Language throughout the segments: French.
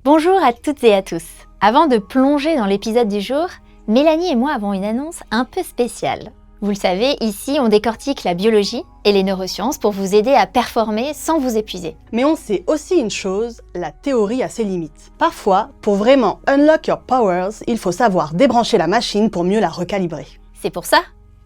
Bonjour à toutes et à tous. Avant de plonger dans l'épisode du jour, Mélanie et moi avons une annonce un peu spéciale. Vous le savez, ici on décortique la biologie et les neurosciences pour vous aider à performer sans vous épuiser. Mais on sait aussi une chose, la théorie a ses limites. Parfois, pour vraiment unlock your powers, il faut savoir débrancher la machine pour mieux la recalibrer. C'est pour ça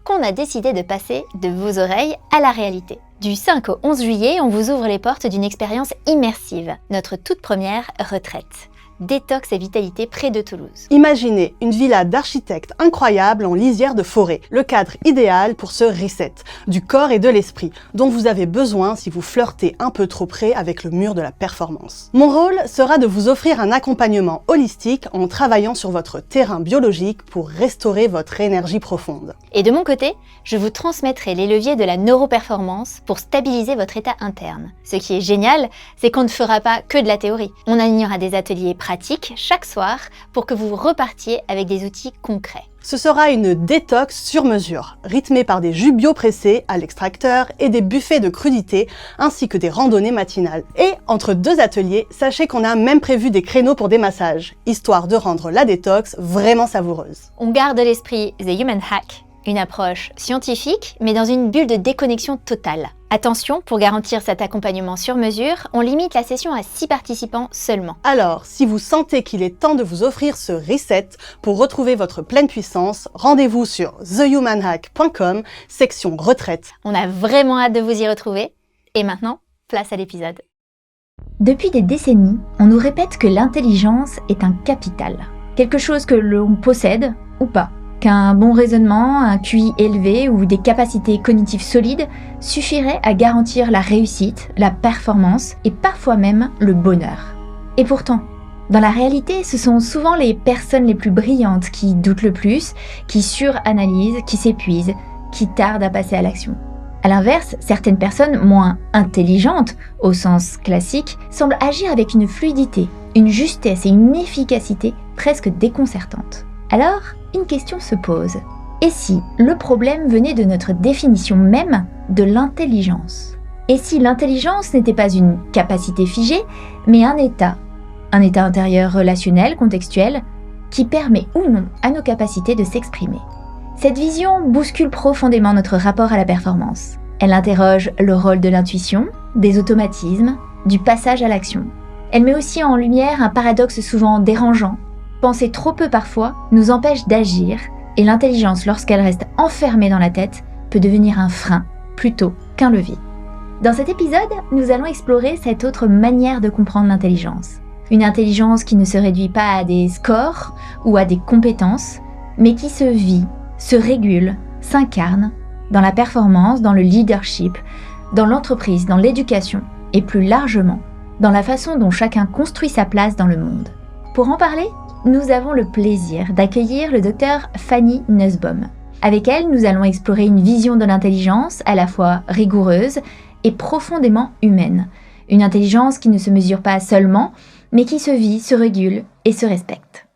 qu'on a décidé de passer de vos oreilles à la réalité. Du 5 au 11 juillet, on vous ouvre les portes d'une expérience immersive, notre toute première retraite. Détox et vitalité près de Toulouse. Imaginez une villa d'architectes incroyable en lisière de forêt, le cadre idéal pour ce reset du corps et de l'esprit dont vous avez besoin si vous flirtez un peu trop près avec le mur de la performance. Mon rôle sera de vous offrir un accompagnement holistique en travaillant sur votre terrain biologique pour restaurer votre énergie profonde. Et de mon côté, je vous transmettrai les leviers de la neuroperformance pour stabiliser votre état interne. Ce qui est génial, c'est qu'on ne fera pas que de la théorie. On alignera des ateliers pratiques chaque soir pour que vous repartiez avec des outils concrets. Ce sera une détox sur mesure, rythmée par des jus bio-pressés à l'extracteur et des buffets de crudités, ainsi que des randonnées matinales. Et entre deux ateliers, sachez qu'on a même prévu des créneaux pour des massages, histoire de rendre la détox vraiment savoureuse. On garde l'esprit The Human Hack, une approche scientifique, mais dans une bulle de déconnexion totale. Attention, pour garantir cet accompagnement sur mesure, on limite la session à 6 participants seulement. Alors, si vous sentez qu'il est temps de vous offrir ce reset pour retrouver votre pleine puissance, rendez-vous sur thehumanhack.com, section retraite. On a vraiment hâte de vous y retrouver. Et maintenant, place à l'épisode. Depuis des décennies, on nous répète que l'intelligence est un capital. Quelque chose que l'on possède ou pas. Qu'un bon raisonnement, un QI élevé ou des capacités cognitives solides suffiraient à garantir la réussite, la performance et parfois même le bonheur. Et pourtant, dans la réalité, ce sont souvent les personnes les plus brillantes qui doutent le plus, qui suranalysent, qui s'épuisent, qui tardent à passer à l'action. À l'inverse, certaines personnes moins intelligentes, au sens classique, semblent agir avec une fluidité, une justesse et une efficacité presque déconcertantes. Alors, une question se pose. Et si le problème venait de notre définition même de l'intelligence ? Et si l'intelligence n'était pas une capacité figée, mais un état intérieur relationnel, contextuel, qui permet ou non à nos capacités de s'exprimer ? Cette vision bouscule profondément notre rapport à la performance. Elle interroge le rôle de l'intuition, des automatismes, du passage à l'action. Elle met aussi en lumière un paradoxe souvent dérangeant. Penser trop peu parfois nous empêche d'agir et l'intelligence, lorsqu'elle reste enfermée dans la tête, peut devenir un frein plutôt qu'un levier. Dans cet épisode, nous allons explorer cette autre manière de comprendre l'intelligence. Une intelligence qui ne se réduit pas à des scores ou à des compétences, mais qui se vit, se régule, s'incarne dans la performance, dans le leadership, dans l'entreprise, dans l'éducation et plus largement dans la façon dont chacun construit sa place dans le monde. Pour en parler, nous avons le plaisir d'accueillir le docteur Fanny Nussbaum. Avec elle, nous allons explorer une vision de l'intelligence à la fois rigoureuse et profondément humaine. Une intelligence qui ne se mesure pas seulement, mais qui se vit, se régule et se respecte.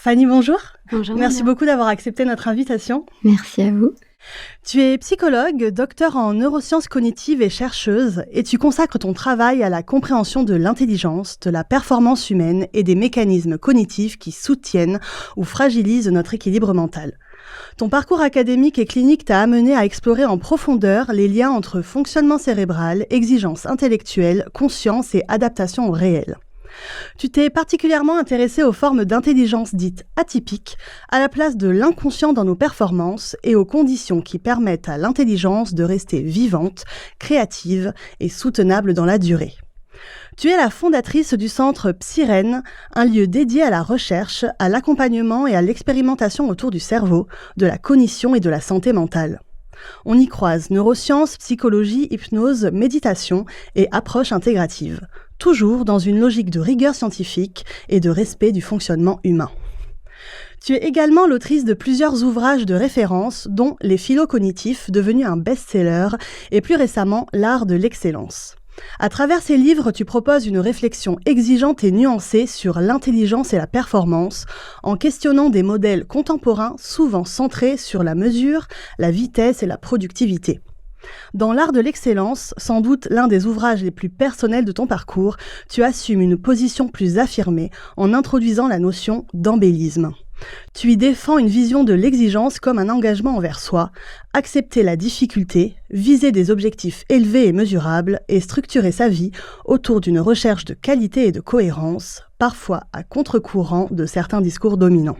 Fanny, bonjour. Bonjour. Merci beaucoup d'avoir accepté notre invitation. Merci à vous. Tu es psychologue, docteur en neurosciences cognitives et chercheuse, et tu consacres ton travail à la compréhension de l'intelligence, de la performance humaine et des mécanismes cognitifs qui soutiennent ou fragilisent notre équilibre mental. Ton parcours académique et clinique t'a amené à explorer en profondeur les liens entre fonctionnement cérébral, exigence intellectuelle, conscience et adaptation au réel. Tu t'es particulièrement intéressé aux formes d'intelligence dites atypiques, à la place de l'inconscient dans nos performances et aux conditions qui permettent à l'intelligence de rester vivante, créative et soutenable dans la durée. Tu es la fondatrice du centre Psyrène, un lieu dédié à la recherche, à l'accompagnement et à l'expérimentation autour du cerveau, de la cognition et de la santé mentale. On y croise neurosciences, psychologie, hypnose, méditation et approche intégrative, toujours dans une logique de rigueur scientifique et de respect du fonctionnement humain. Tu es également l'autrice de plusieurs ouvrages de référence, dont Les philo-cognitifs, devenu un best-seller, et plus récemment L'art de l'excellence. À travers ces livres, tu proposes une réflexion exigeante et nuancée sur l'intelligence et la performance, en questionnant des modèles contemporains souvent centrés sur la mesure, la vitesse et la productivité. Dans L'art de l'excellence, sans doute l'un des ouvrages les plus personnels de ton parcours, tu assumes une position plus affirmée en introduisant la notion d'embellisme. Tu y défends une vision de l'exigence comme un engagement envers soi, accepter la difficulté, viser des objectifs élevés et mesurables et structurer sa vie autour d'une recherche de qualité et de cohérence, parfois à contre-courant de certains discours dominants.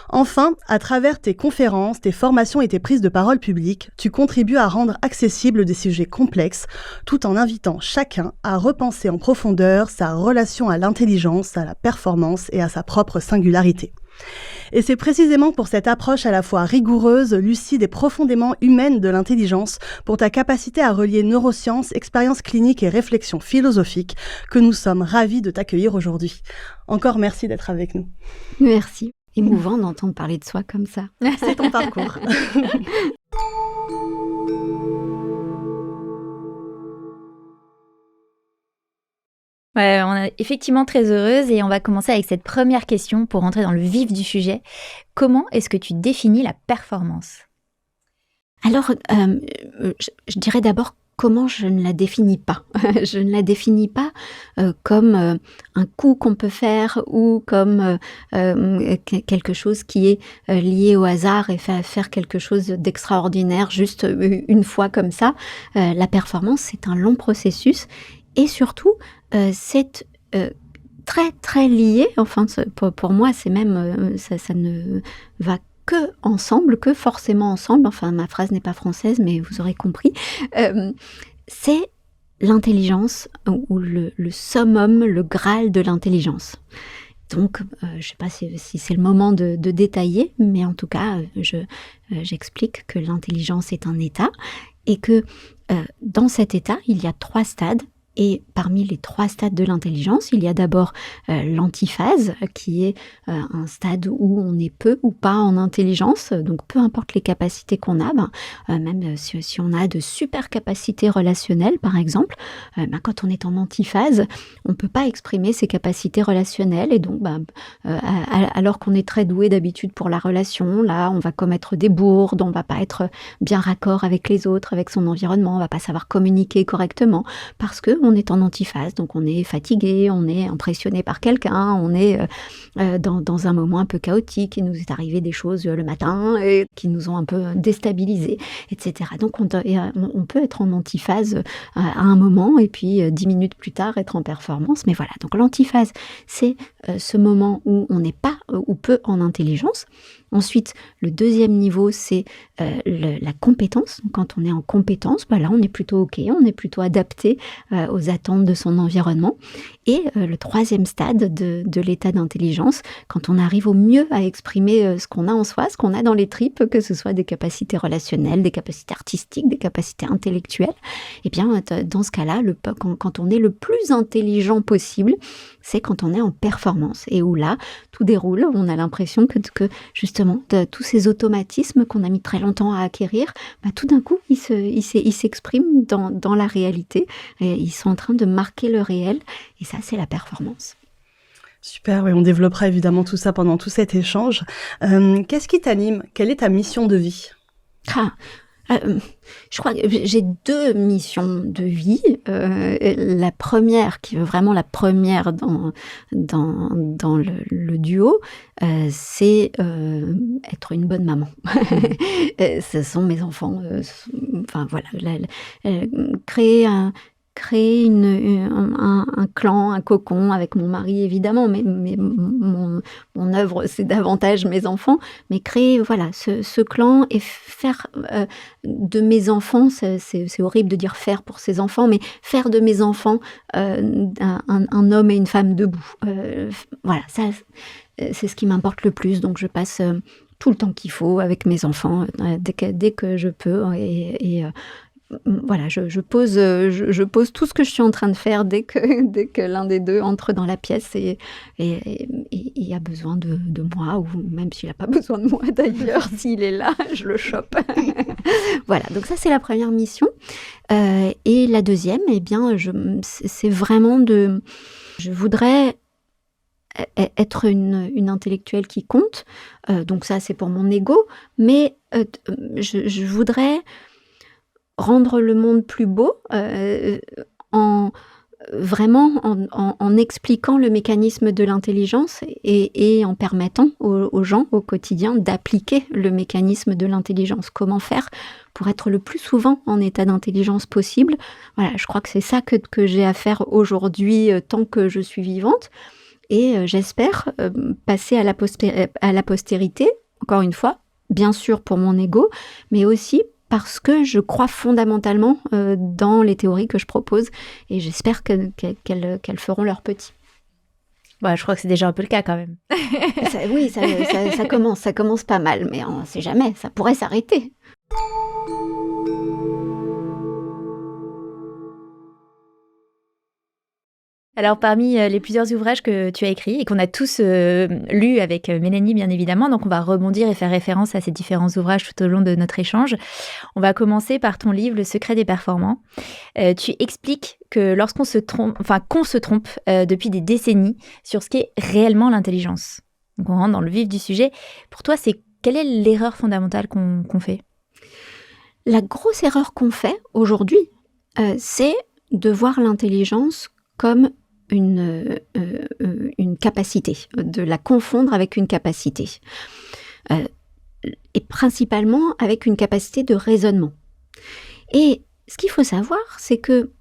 Enfin, à travers tes conférences, tes formations et tes prises de parole publiques, tu contribues à rendre accessibles des sujets complexes, tout en invitant chacun à repenser en profondeur sa relation à l'intelligence, à la performance et à sa propre singularité. Et c'est précisément pour cette approche à la fois rigoureuse, lucide et profondément humaine de l'intelligence, pour ta capacité à relier neurosciences, expériences cliniques et réflexions philosophiques, que nous sommes ravis de t'accueillir aujourd'hui. Encore merci d'être avec nous. Merci. Émouvant d'entendre parler de soi comme ça. C'est ton parcours. Ouais, on est effectivement très heureuse et on va commencer avec cette première question pour rentrer dans le vif du sujet. Comment est-ce que tu définis la performance ? Alors, je dirais d'abord comment je ne la définis pas. Je ne la définis pas comme un coup qu'on peut faire ou comme quelque chose qui est lié au hasard et faire quelque chose d'extraordinaire juste une fois comme ça. La performance, c'est un long processus et surtout, c'est très très lié. Enfin, pour moi, c'est même ça ne va que ensemble, que forcément ensemble. Enfin, ma phrase n'est pas française, mais vous aurez compris. C'est l'intelligence ou le summum, le graal de l'intelligence. Donc, je ne sais pas si c'est le moment de détailler, mais en tout cas, j'explique que l'intelligence est un état et que dans cet état, il y a 3 stades. Et parmi les 3 stades de l'intelligence, il y a d'abord l'antiphase, qui est un stade où on est peu ou pas en intelligence. Donc, peu importe les capacités qu'on a, même si on a de super capacités relationnelles, par exemple, quand on est en antiphase, on ne peut pas exprimer ses capacités relationnelles. Et donc, alors qu'on est très doué d'habitude pour la relation, là, on va commettre des bourdes, on ne va pas être bien raccord avec les autres, avec son environnement, on ne va pas savoir communiquer correctement, parce qu'on est en antiphase, donc on est fatigué, on est impressionné par quelqu'un, on est dans un moment un peu chaotique, il nous est arrivé des choses le matin et qui nous ont un peu déstabilisés, etc. Donc on peut être en antiphase à un moment et puis 10 minutes plus tard être en performance, mais voilà. Donc l'antiphase, c'est ce moment où on n'est pas ou peu en intelligence. Ensuite, le deuxième niveau, c'est la compétence. Quand on est en compétence, là, on est plutôt OK, on est plutôt adapté aux attentes de son environnement. Et le troisième stade de l'état d'intelligence, quand on arrive au mieux à exprimer ce qu'on a en soi, ce qu'on a dans les tripes, que ce soit des capacités relationnelles, des capacités artistiques, des capacités intellectuelles, et bien, dans ce cas-là, quand on est le plus intelligent possible, c'est quand on est en performance. Et où là, tout déroule, on a l'impression que justement, tous ces automatismes qu'on a mis très longtemps à acquérir, tout d'un coup, ils s'expriment dans la réalité. Et ils sont en train de marquer le réel. Et ça, c'est la performance. Super, oui, on développera évidemment tout ça pendant tout cet échange. Qu'est-ce qui t'anime ? Quelle est ta mission de vie ? Je crois que j'ai 2 missions de vie. La première, qui est vraiment la première dans le duo, c'est être une bonne maman. Ce sont mes enfants. Enfin voilà, créer un clan, un cocon avec mon mari évidemment, mais mon œuvre c'est davantage mes enfants, mais créer ce clan et faire de mes enfants, c'est horrible de dire faire pour ses enfants, mais faire de mes enfants un homme et une femme debout. Voilà, ça c'est ce qui m'importe le plus, donc je passe tout le temps qu'il faut avec mes enfants dès que je peux et voilà, je pose tout ce que je suis en train de faire dès que l'un des deux entre dans la pièce et a besoin de moi, ou même s'il n'a pas besoin de moi d'ailleurs, s'il est là, je le chope. Voilà, donc ça c'est la première mission. Et la deuxième, eh bien, c'est vraiment je voudrais être une intellectuelle qui compte. Donc ça c'est pour mon ego, mais je voudrais rendre le monde plus beau en expliquant le mécanisme de l'intelligence et en permettant aux gens au quotidien d'appliquer le mécanisme de l'intelligence. Comment faire pour être le plus souvent en état d'intelligence possible. Voilà, je crois que c'est ça que j'ai à faire aujourd'hui tant que je suis vivante. Et j'espère passer à la postérité, encore une fois, bien sûr pour mon ego, mais aussi parce que je crois fondamentalement dans les théories que je propose, et j'espère qu'elles feront leur petit. Bah, je crois que c'est déjà un peu le cas quand même. Oui, ça commence pas mal, mais on ne sait jamais, ça pourrait s'arrêter. Alors, parmi les plusieurs ouvrages que tu as écrits et qu'on a tous lus avec Mélanie, bien évidemment, donc on va rebondir et faire référence à ces différents ouvrages tout au long de notre échange. On va commencer par ton livre « Le secret des performants ». Tu expliques que qu'on se trompe depuis des décennies sur ce qu'est réellement l'intelligence. Donc, on rentre dans le vif du sujet. Pour toi, quelle est l'erreur fondamentale qu'on fait ? La grosse erreur qu'on fait aujourd'hui, c'est de voir l'intelligence comme une capacité, de la confondre avec une capacité, et principalement avec une capacité de raisonnement. Et ce qu'il faut savoir, c'est que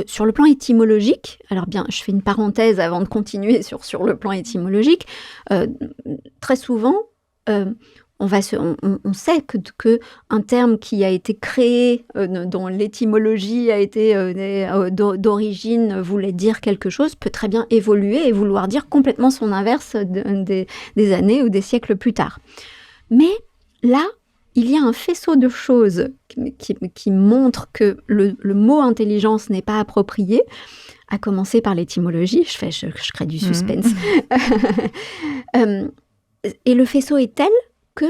sur le plan étymologique, alors bien, je fais une parenthèse avant de continuer sur le plan étymologique, très souvent, on sait que un terme qui a été créé, dont l'étymologie a été d'origine, voulait dire quelque chose, peut très bien évoluer et vouloir dire complètement son inverse des années ou des siècles plus tard. Mais là, il y a un faisceau de choses qui montrent que le mot intelligence n'est pas approprié, à commencer par l'étymologie. Je crée du suspense. Et le faisceau est tel que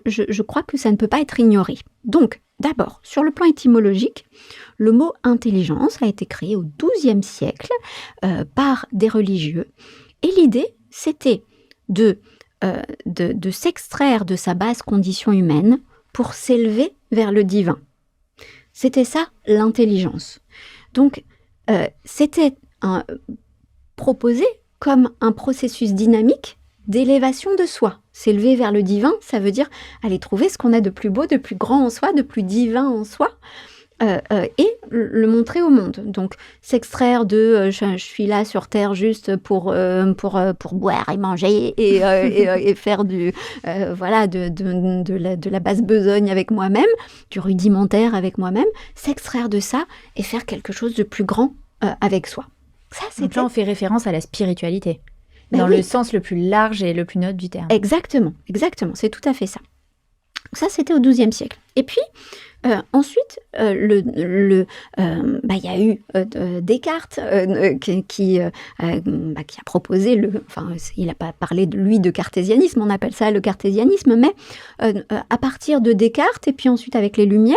je crois que ça ne peut pas être ignoré. Donc, d'abord, sur le plan étymologique, le mot intelligence a été créé au XIIe siècle par des religieux. Et l'idée, c'était de s'extraire de sa basse condition humaine pour s'élever vers le divin. C'était ça, l'intelligence. Donc, c'était proposé comme un processus dynamique d'élévation de soi. S'élever vers le divin, ça veut dire aller trouver ce qu'on a de plus beau, de plus grand en soi, de plus divin en soi, et le montrer au monde. Donc, s'extraire de je suis là sur Terre juste pour boire et manger et faire de la basse besogne avec moi-même, du rudimentaire avec moi-même, s'extraire de ça et faire quelque chose de plus grand avec soi. Donc là, on fait référence à la spiritualité. Dans le sens le plus large et le plus neutre du terme. Exactement, c'est tout à fait ça. Ça, c'était au XIIe siècle. Et puis, ensuite, il y a eu Descartes qui a proposé il n'a pas parlé de cartésianisme, on appelle ça le cartésianisme, mais à partir de Descartes et puis ensuite avec les Lumières,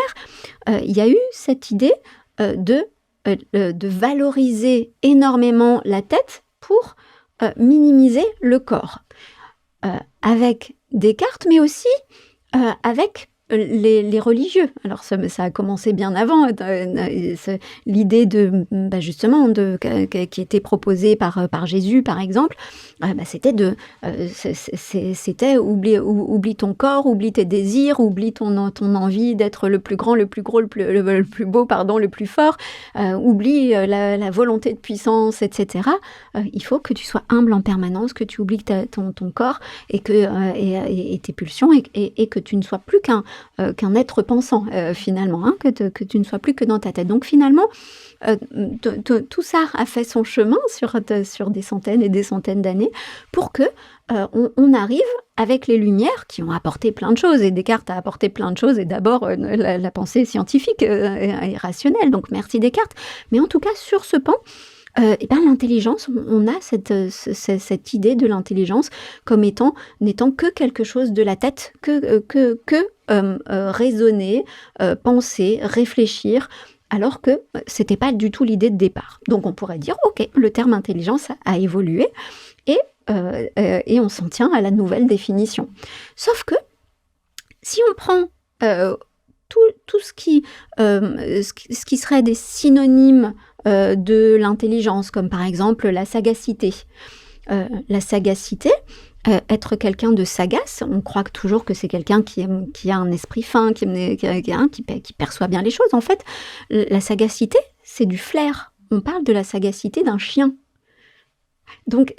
il y a eu cette idée de valoriser énormément la tête pour minimiser le corps, avec Descartes, mais aussi avec les religieux. Alors ça a commencé bien avant, l'idée qui était proposée par Jésus, par exemple, c'était oublie ton corps, oublie tes désirs, oublie ton envie d'être le plus grand, le plus gros, le plus beau, le plus fort, oublie la volonté de puissance, etc. Il faut que tu sois humble en permanence, que tu oublies ton corps et tes pulsions et que tu ne sois plus qu'un qu'un être pensant, finalement, hein, que tu ne sois plus que dans ta tête. Donc finalement, tout ça a fait son chemin sur des centaines et des centaines d'années pour que on arrive avec les Lumières qui ont apporté plein de choses, et Descartes a apporté plein de choses, et d'abord la pensée scientifique et rationnelle, donc merci Descartes. Mais en tout cas, sur ce pan, l'intelligence, on a cette idée de l'intelligence comme n'étant que quelque chose de la tête, que raisonner, penser, réfléchir, alors que c'était pas du tout l'idée de départ. Donc on pourrait dire, ok, le terme intelligence a évolué, et on s'en tient à la nouvelle définition. Sauf que, si on prend tout ce qui serait des synonymes de l'intelligence, comme par exemple la sagacité. Être quelqu'un de sagace, on croit toujours que c'est quelqu'un qui a un esprit fin, qui perçoit bien les choses. En fait, la sagacité, c'est du flair. On parle de la sagacité d'un chien. Donc,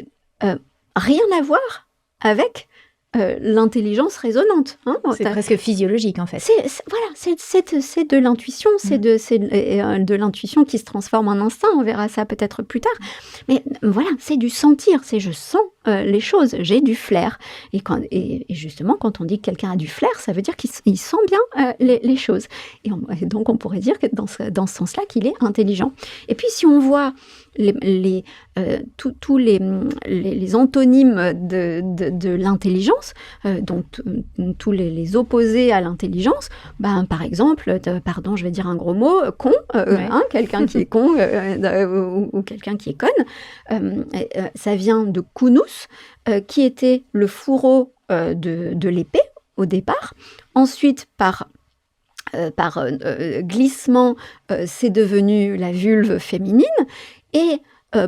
rien à voir avec l'intelligence raisonnante. C'est presque physiologique, en fait. C'est de l'intuition, c'est de l'intuition qui se transforme en instinct, on verra ça peut-être plus tard. Mais voilà, c'est du sentir, c'est je sens les choses, j'ai du flair. Et justement, quand on dit que quelqu'un a du flair, ça veut dire qu'il sent bien les choses. Et donc, on pourrait dire que dans ce sens-là, qu'il est intelligent. Et puis, si on voit tous les antonymes de l'intelligence, donc tous les opposés à l'intelligence, par exemple, pardon, je vais dire un gros mot, con, quelqu'un qui est con ou quelqu'un qui est conne, ça vient de kunus, qui était le fourreau de l'épée au départ. Ensuite, par glissement, c'est devenu la vulve féminine. Et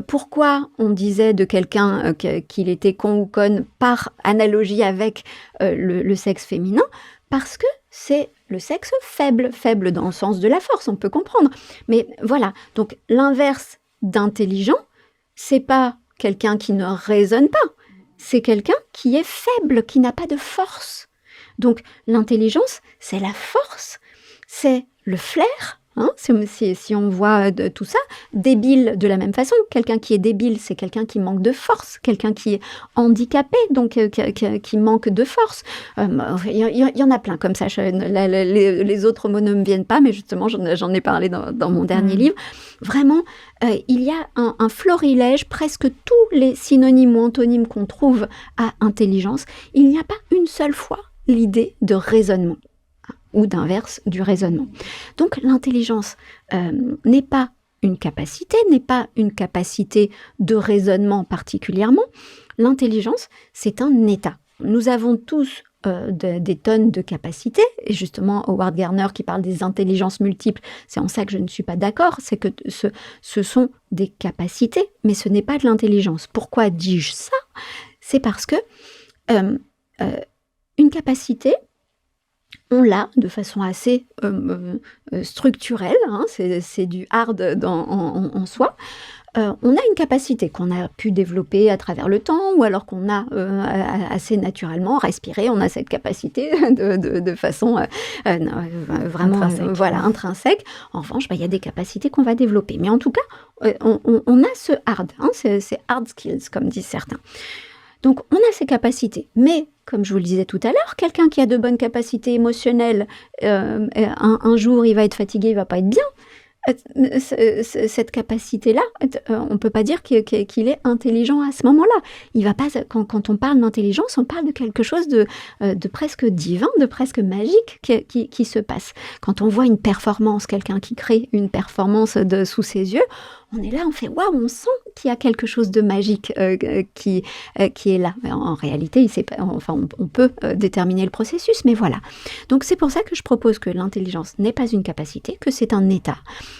pourquoi on disait de quelqu'un qu'il était con ou conne par analogie avec le sexe féminin? Parce que c'est le sexe faible dans le sens de la force, on peut comprendre. Mais voilà, donc l'inverse d'intelligent, c'est pas quelqu'un qui ne raisonne pas, c'est quelqu'un qui est faible, qui n'a pas de force. Donc l'intelligence, c'est la force, c'est le flair. Si on voit tout ça, débile de la même façon. Quelqu'un qui est débile, c'est quelqu'un qui manque de force, quelqu'un qui est handicapé, donc qui manque de force. Il y en a plein comme ça. Les autres mots ne me viennent pas, mais justement, j'en ai parlé dans mon dernier livre. Vraiment, il y a un florilège, presque tous les synonymes ou antonymes qu'on trouve à intelligence. Il n'y a pas une seule fois l'idée de raisonnement ou d'inverse du raisonnement. Donc l'intelligence n'est pas une capacité de raisonnement particulièrement. L'intelligence, c'est un état. Nous avons tous des tonnes de capacités, et justement Howard Gardner qui parle des intelligences multiples, c'est en ça que je ne suis pas d'accord, c'est que ce sont des capacités, mais ce n'est pas de l'intelligence. Pourquoi dis-je ça? C'est parce que une capacité, on l'a de façon assez structurelle, c'est du hard en soi. On a une capacité qu'on a pu développer à travers le temps, ou alors qu'on a assez naturellement respiré. On a cette capacité de façon vraiment intrinsèque. En revanche, il y a des capacités qu'on va développer. Mais en tout cas, on a ce hard, c'est hard skills, comme disent certains. Donc, on a ces capacités. Mais, comme je vous le disais tout à l'heure, quelqu'un qui a de bonnes capacités émotionnelles, un jour, il va être fatigué, il ne va pas être bien. Cette capacité-là, on ne peut pas dire qu'il est intelligent à ce moment-là. Il va pas, quand on parle d'intelligence, on parle de quelque chose de presque divin, de presque magique qui se passe. Quand on voit une performance, quelqu'un qui crée une performance sous ses yeux, on est là, on fait waouh, on sent qu'il y a quelque chose de magique qui est là. En réalité, on peut déterminer le processus, mais voilà. Donc c'est pour ça que je propose que l'intelligence n'est pas une capacité, que c'est un état,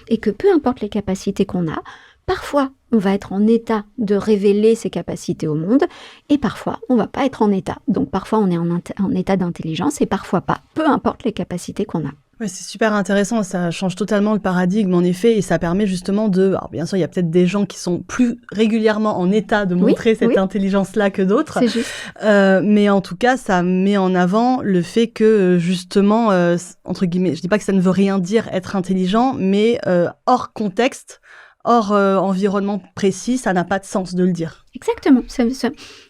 et que peu importe les capacités qu'on a, parfois on va être en état de révéler ses capacités au monde, et parfois on va pas être en état. Donc parfois on est en état d'intelligence, et parfois pas, peu importe les capacités qu'on a. Ouais, c'est super intéressant, ça change totalement le paradigme en effet et ça permet justement alors bien sûr, il y a peut-être des gens qui sont plus régulièrement en état de montrer cette intelligence-là que d'autres. C'est juste. Mais en tout cas, ça met en avant le fait que justement, entre guillemets, je dis pas que ça ne veut rien dire être intelligent, mais hors contexte, hors environnement précis, ça n'a pas de sens de le dire. Exactement.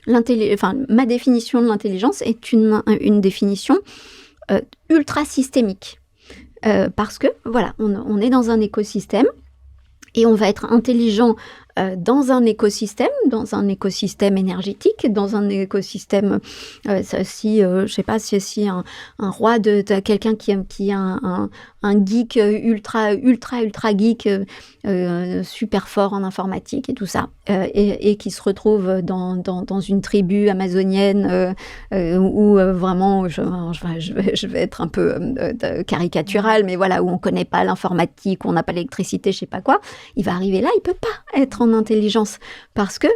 Ma définition de l'intelligence est une définition ultra systémique. Parce que, voilà, on est dans un écosystème et on va être intelligent dans un écosystème énergétique, dans un écosystème, je sais pas, si un roi de quelqu'un qui a un geek ultra geek, super fort en informatique et tout ça, et qui se retrouve dans une tribu amazonienne où vraiment, je vais être un peu caricaturale, mais voilà, où on connaît pas l'informatique, où on n'a pas l'électricité, je sais pas quoi, il va arriver là, il peut pas être en intelligence parce que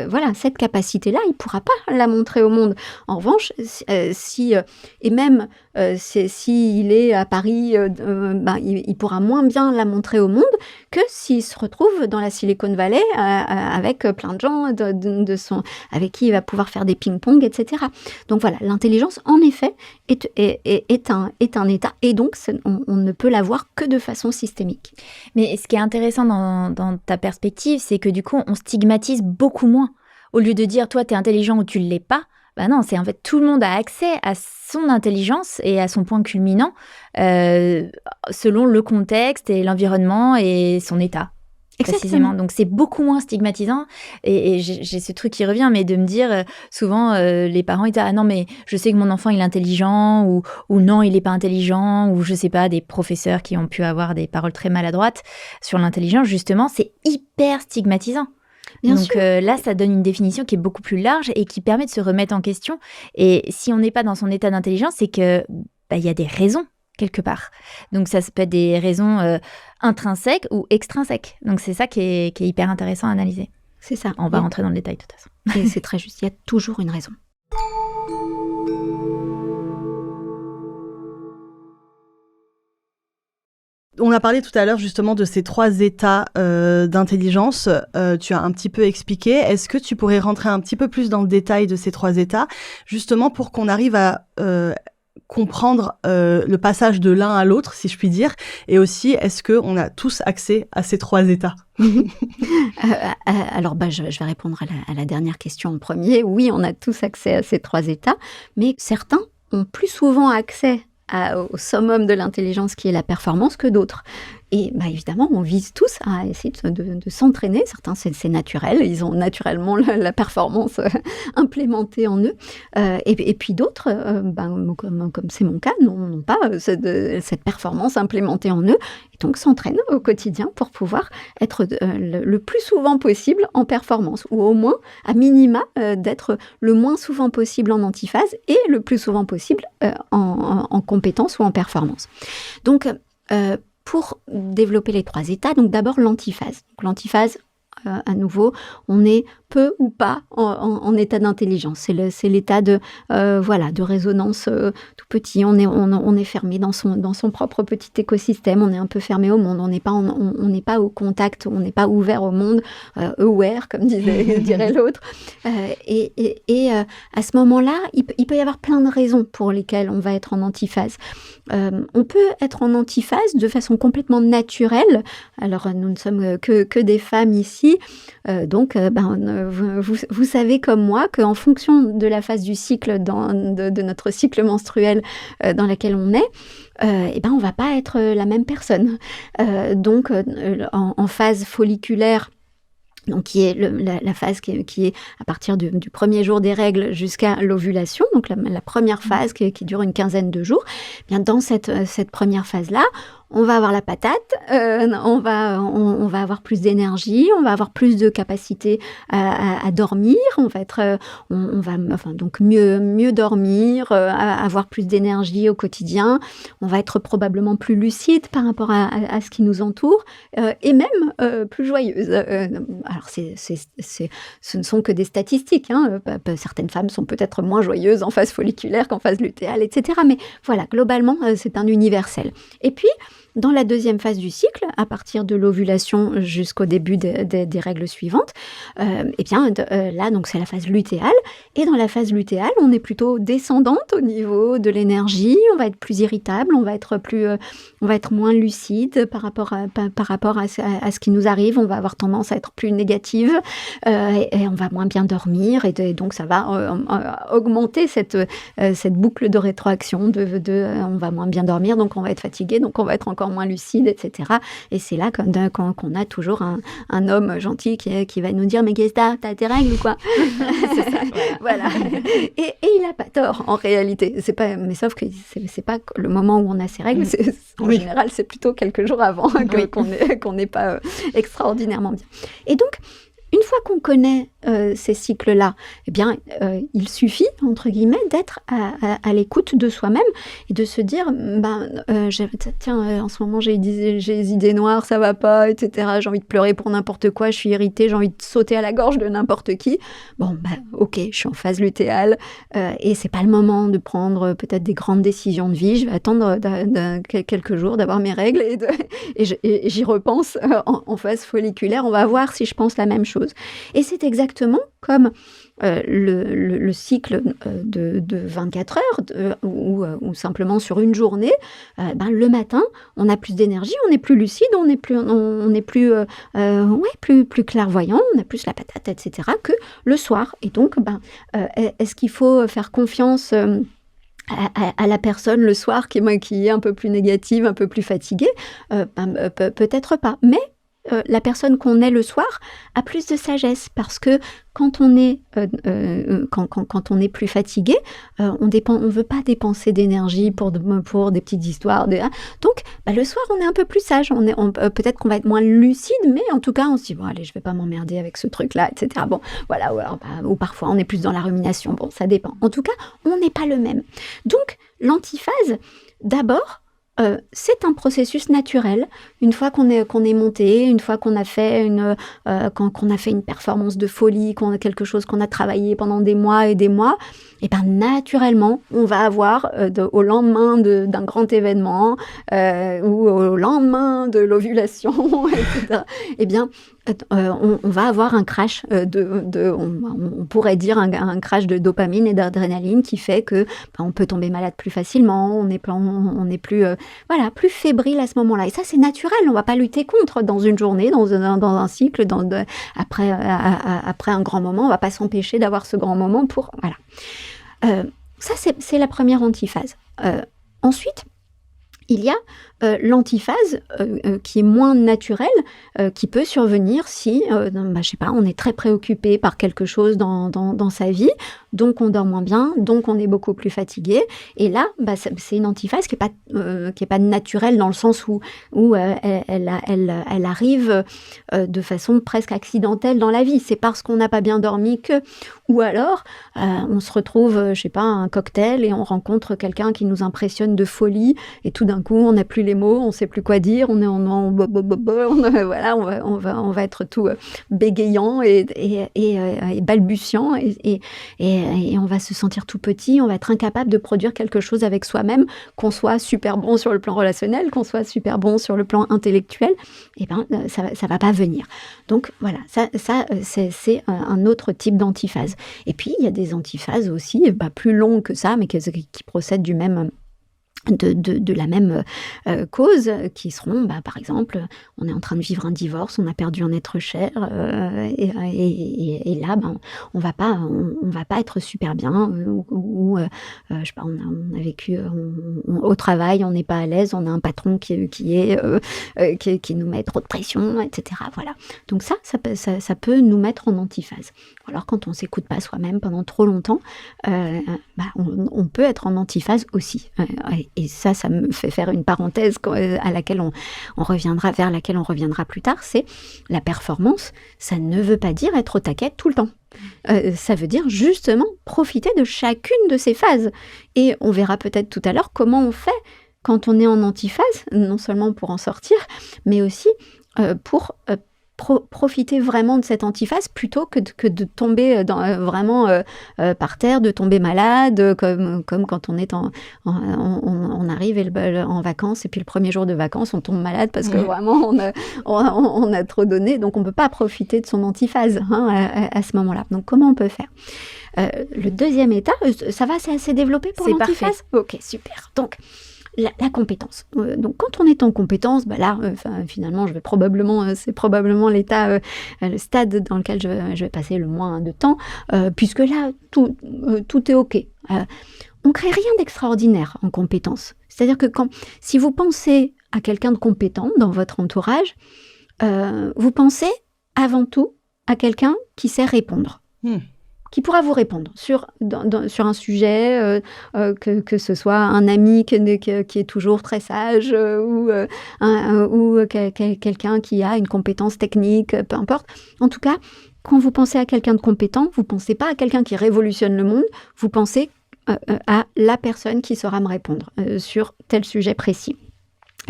voilà, cette capacité-là, il pourra pas la montrer au monde. En revanche, s'il est à Paris, il pourra moins bien la montrer au monde que s'il se retrouve dans la Silicon Valley avec plein de gens avec qui il va pouvoir faire des ping-pong, etc. Donc voilà, l'intelligence, en effet, est un état, et donc on ne peut l'avoir que de façon systémique. Mais ce qui est intéressant dans ta perspective, c'est que du coup, on stigmatise beaucoup moins. Au lieu de dire, toi, t'es intelligent ou tu ne l'es pas, bah non, c'est en fait tout le monde a accès à son intelligence et à son point culminant selon le contexte et l'environnement et son état. Précisément. Donc c'est beaucoup moins stigmatisant et j'ai ce truc qui revient, mais de me dire souvent les parents ils disent ah non mais je sais que mon enfant il est intelligent ou non il est pas intelligent, ou je sais pas, des professeurs qui ont pu avoir des paroles très maladroites sur l'intelligence, justement c'est hyper stigmatisant. Bien Donc sûr. Là, ça donne une définition qui est beaucoup plus large et qui permet de se remettre en question. Et si on n'est pas dans son état d'intelligence, c'est que y a des raisons quelque part. Donc ça peut être des raisons intrinsèques ou extrinsèques. Donc c'est ça qui est hyper intéressant à analyser. C'est ça. On va rentrer dans le détail de toute façon. Et c'est très juste, il y a toujours une raison. On a parlé tout à l'heure justement de ces 3 états d'intelligence. Tu as un petit peu expliqué. Est-ce que tu pourrais rentrer un petit peu plus dans le détail de ces 3 états, justement pour qu'on arrive à comprendre le passage de l'un à l'autre, si je puis dire, et aussi, est-ce qu'on a tous accès à ces 3 états? Alors, je vais répondre à la dernière question en premier. Oui, on a tous accès à ces 3 états, mais certains ont plus souvent accès au summum de l'intelligence qui est la performance que d'autres. Et évidemment, on vise tous à essayer de s'entraîner. Certains, c'est naturel, ils ont naturellement la performance implémentée en eux. Et puis d'autres, comme c'est mon cas, n'ont pas cette performance implémentée en eux, et donc s'entraînent au quotidien pour pouvoir être le plus souvent possible en performance, ou au moins, à minima, d'être le moins souvent possible en antiphase et le plus souvent possible en compétence ou en performance. Donc, pour développer les 3 états, donc d'abord l'antiphase. Donc l'antiphase, à nouveau, on est peu ou pas en état d'intelligence. C'est l'état de résonance tout petit. On est fermé dans son propre petit écosystème. On est un peu fermé au monde. On n'est pas au contact. On n'est pas ouvert au monde. Aware, comme dirait l'autre. Et à ce moment-là, il peut y avoir plein de raisons pour lesquelles on va être en antiphase. On peut être en antiphase de façon complètement naturelle. Alors, nous ne sommes que des femmes ici. Donc, vous savez comme moi qu'en fonction de la phase du cycle, de notre cycle menstruel dans laquel on est, on va pas être la même personne. Donc, en phase folliculaire, donc qui est la phase qui est à partir du premier jour des règles jusqu'à l'ovulation, donc la première phase qui dure une quinzaine de jours. Bien, dans cette première phase-là, on va avoir la patate, on va avoir plus d'énergie, on va avoir plus de capacité à dormir, on va être, on va donc mieux dormir, avoir plus d'énergie au quotidien, on va être probablement plus lucide par rapport à ce qui nous entoure, et même plus joyeuse. Alors ce ne sont que des statistiques, hein. Certaines femmes sont peut-être moins joyeuses en phase folliculaire qu'en phase lutéale, etc. Mais voilà, globalement, c'est un universel. Et puis, dans la deuxième phase du cycle, à partir de l'ovulation jusqu'au début des règles suivantes, là, donc c'est la phase lutéale. Et dans la phase lutéale, on est plutôt descendante au niveau de l'énergie. On va être plus irritable, on va être moins lucide par rapport à ce qui nous arrive. On va avoir tendance à être plus négative et on va moins bien dormir. Et donc, ça va augmenter cette boucle de rétroaction on va moins bien dormir, donc on va être fatigué, donc on va être encore moins lucide, etc. Et c'est là qu'on a toujours un homme gentil qui va nous dire « Mais qu'est-ce que t'as tes règles ou quoi ?» C'est ça, voilà. Et il n'a pas tort, en réalité. Mais sauf que c'est pas le moment où on a ses règles, en général, c'est plutôt quelques jours avant qu'on n'est pas extraordinairement bien. Et donc, une fois qu'on connaît ces cycles-là, eh bien, il suffit, entre guillemets, d'être à l'écoute de soi-même et de se dire, en ce moment, j'ai des idées noires, ça va pas, etc. J'ai envie de pleurer pour n'importe quoi, je suis irritée, j'ai envie de sauter à la gorge de n'importe qui. Bon, ok, je suis en phase lutéale et c'est pas le moment de prendre peut-être des grandes décisions de vie. Je vais attendre quelques jours d'avoir mes règles et j'y repense en phase folliculaire. On va voir si je pense la même chose. Et c'est exactement comme le cycle de 24 heures ou simplement sur une journée. Le matin, on a plus d'énergie, on est plus lucide, on est plus clairvoyant, on a plus la patate, etc. que le soir. Et donc, est-ce qu'il faut faire confiance à la personne le soir qui est un peu plus négative, un peu plus fatiguée? Peut-être pas. Mais la personne qu'on est le soir a plus de sagesse parce que quand on est plus fatigué, on veut pas dépenser d'énergie pour des petites histoires. Donc, le soir, on est un peu plus sage. Peut-être qu'on va être moins lucide, mais en tout cas, on se dit bon, allez, je vais pas m'emmerder avec ce truc-là, etc. Bon, voilà. Ou parfois, on est plus dans la rumination. Bon, ça dépend. En tout cas, on n'est pas le même. Donc, l'antiphase, d'abord. C'est un processus naturel. Une fois qu'on est monté, une fois qu'on a fait qu'on a fait une performance de folie, qu'on a quelque chose qu'on a travaillé pendant des mois et des mois, et naturellement, on va avoir au lendemain d'un grand événement ou au lendemain de l'ovulation, etc. On va avoir un crash on pourrait dire un crash de dopamine et d'adrénaline qui fait que on peut tomber malade plus facilement, on est plus plus fébrile à ce moment-là. Et ça, c'est naturel, on ne va pas lutter contre dans une journée, dans un cycle, après un grand moment, on ne va pas s'empêcher d'avoir ce grand moment pour... Voilà. Ça, c'est la première antiphase. Ensuite, il y a l'antiphase qui est moins naturelle, qui peut survenir si, on est très préoccupé par quelque chose dans sa vie, donc on dort moins bien, donc on est beaucoup plus fatigué. Et là, c'est une antiphase qui est pas naturelle dans le sens où elle arrive de façon presque accidentelle dans la vie. C'est parce qu'on n'a pas bien dormi que... Ou alors, on se retrouve, un cocktail et on rencontre quelqu'un qui nous impressionne de folie et tout d'un coup, on n'a plus les mots, on ne sait plus quoi dire, on va être tout bégayant et balbutiant et on va se sentir tout petit, on va être incapable de produire quelque chose avec soi-même, qu'on soit super bon sur le plan relationnel, qu'on soit super bon sur le plan intellectuel, ça va pas venir. Donc voilà, ça c'est un autre type d'antiphase. Et puis il y a des antiphases aussi, plus longues que ça, mais qui procèdent du même... De la même cause, qui seront, par exemple, on est en train de vivre un divorce, on a perdu un être cher, et là, on va pas être super bien, ou on a vécu au travail, on n'est pas à l'aise, on a un patron qui nous met trop de pression, etc. Voilà. Donc ça peut nous mettre en antiphase. Alors quand on s'écoute pas soi-même pendant trop longtemps, on peut être en antiphase aussi. et ça me fait faire une parenthèse vers laquelle on reviendra plus tard, c'est la performance, ça ne veut pas dire être au taquet tout le temps. Ça veut dire justement profiter de chacune de ces phases. Et on verra peut-être tout à l'heure comment on fait quand on est en antiphase, non seulement pour en sortir, mais aussi pour profiter vraiment de cette antiphase plutôt que de tomber vraiment par terre, de tomber malade, comme quand on est on arrive en vacances et puis le premier jour de vacances, on tombe malade parce que vraiment on a trop donné. Donc on ne peut pas profiter de son antiphase à ce moment-là. Donc comment on peut faire ? Le deuxième état, ça va, c'est assez développé pour l'antiphase ? Ok, super. Donc, la compétence. Donc, quand on est en compétence, là, finalement, c'est probablement l'état, le stade dans lequel je vais passer le moins de temps, puisque là, tout est OK. On ne crée rien d'extraordinaire en compétence. C'est-à-dire que si vous pensez à quelqu'un de compétent dans votre entourage, vous pensez avant tout à quelqu'un qui sait répondre. Qui pourra vous répondre sur un sujet, que ce soit un ami qui est toujours très sage ou quelqu'un qui a une compétence technique, peu importe. En tout cas, quand vous pensez à quelqu'un de compétent, vous ne pensez pas à quelqu'un qui révolutionne le monde, vous pensez à la personne qui saura me répondre sur tel sujet précis.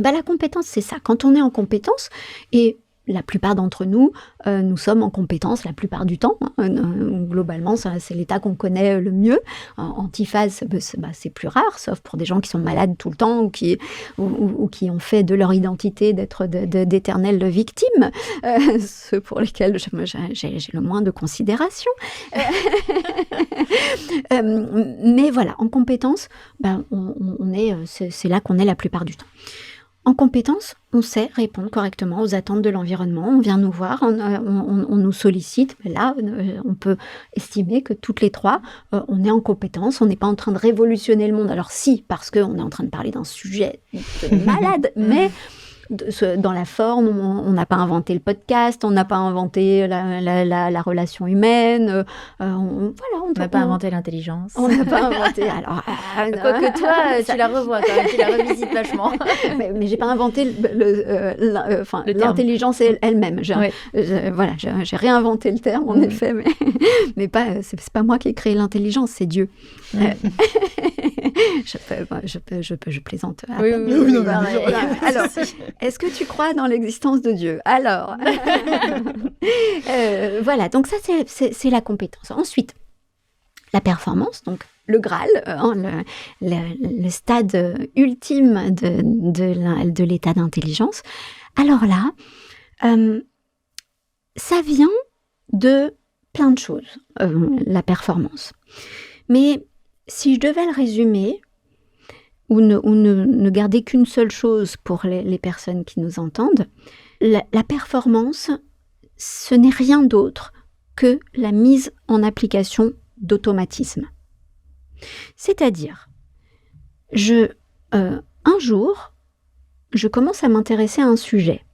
La compétence, c'est ça. Quand on est en compétence, et la plupart d'entre nous, nous sommes en compétence la plupart du temps. Globalement, c'est l'état qu'on connaît le mieux. Antiphase, c'est plus rare, sauf pour des gens qui sont malades tout le temps ou qui ont fait de leur identité d'être d'éternelles victimes, ceux pour lesquels j'ai le moins de considération. Mais voilà, en compétence, c'est là qu'on est la plupart du temps. En compétence, on sait répondre correctement aux attentes de l'environnement. On vient nous voir, on nous sollicite. Là, on peut estimer que toutes les trois, on est en compétence. On n'est pas en train de révolutionner le monde. Alors si, parce qu'on est en train de parler d'un sujet de malade, mais dans la forme, on n'a pas inventé le podcast, on n'a pas inventé la relation humaine. On n'a pas inventé l'intelligence. On n'a pas inventé. Alors, quoique toi, tu la revois quand même, tu la revisites vachement. mais j'ai pas inventé l'intelligence elle-même. J'ai réinventé le terme en effet, mais pas. C'est pas moi qui ai créé l'intelligence, c'est Dieu. Je plaisante. Alors, est-ce que tu crois dans l'existence de Dieu ? Alors, voilà, donc ça c'est la compétence. Ensuite, la performance, donc le Graal, le stade ultime de l'état d'intelligence. Alors là, ça vient de plein de choses, la performance. Mais si je devais le résumer, ou ne garder qu'une seule chose pour les personnes qui nous entendent, la performance, ce n'est rien d'autre que la mise en application d'automatismes. C'est-à-dire, un jour, je commence à m'intéresser à un sujet.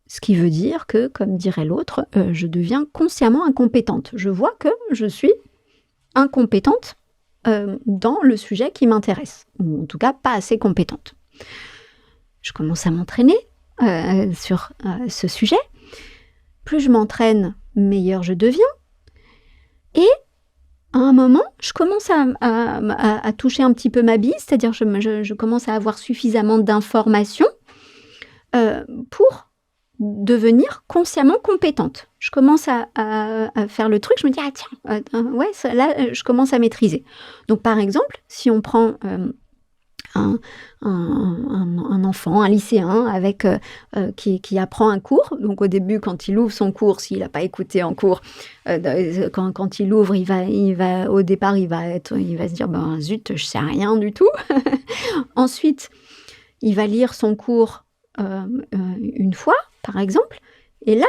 Ce qui veut dire que, comme dirait l'autre, je deviens consciemment incompétente. Je vois que je suis incompétente dans le sujet qui m'intéresse, ou en tout cas pas assez compétente. Je commence à m'entraîner sur ce sujet. Plus je m'entraîne, meilleure je deviens. Et à un moment, je commence à toucher un petit peu ma bille, c'est-à-dire je commence à avoir suffisamment d'informations pour devenir consciemment compétente. Je commence à faire le truc, je me dis, là, je commence à maîtriser. Donc, par exemple, si on prend un enfant, un lycéen qui apprend un cours, donc au début, quand il ouvre son cours, s'il n'a pas écouté en cours, quand il ouvre, au départ, il va se dire, zut, je sais rien du tout. Ensuite, il va lire son cours une fois, par exemple, et là,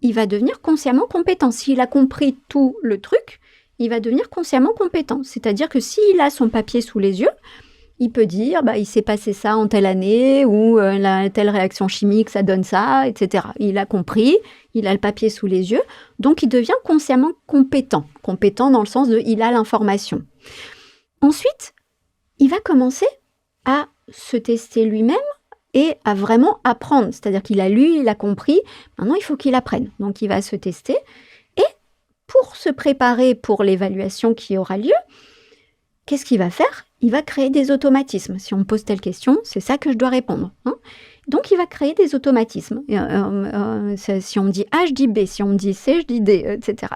il va devenir consciemment compétent. S'il a compris tout le truc, il va devenir consciemment compétent. C'est-à-dire que s'il a son papier sous les yeux, il peut dire, il s'est passé ça en telle année, ou telle réaction chimique, ça donne ça, etc. Il a compris, il a le papier sous les yeux, donc il devient consciemment compétent. Compétent dans le sens de, il a l'information. Ensuite, il va commencer à se tester lui-même et à vraiment apprendre. C'est-à-dire qu'il a lu, il a compris, maintenant il faut qu'il apprenne. Donc il va se tester et pour se préparer pour l'évaluation qui aura lieu, qu'est-ce qu'il va faire? Il va créer des automatismes. Si on me pose telle question, c'est ça que je dois répondre. Donc il va créer des automatismes. Si on me dit A, je dis B. Si on me dit C, je dis D, etc.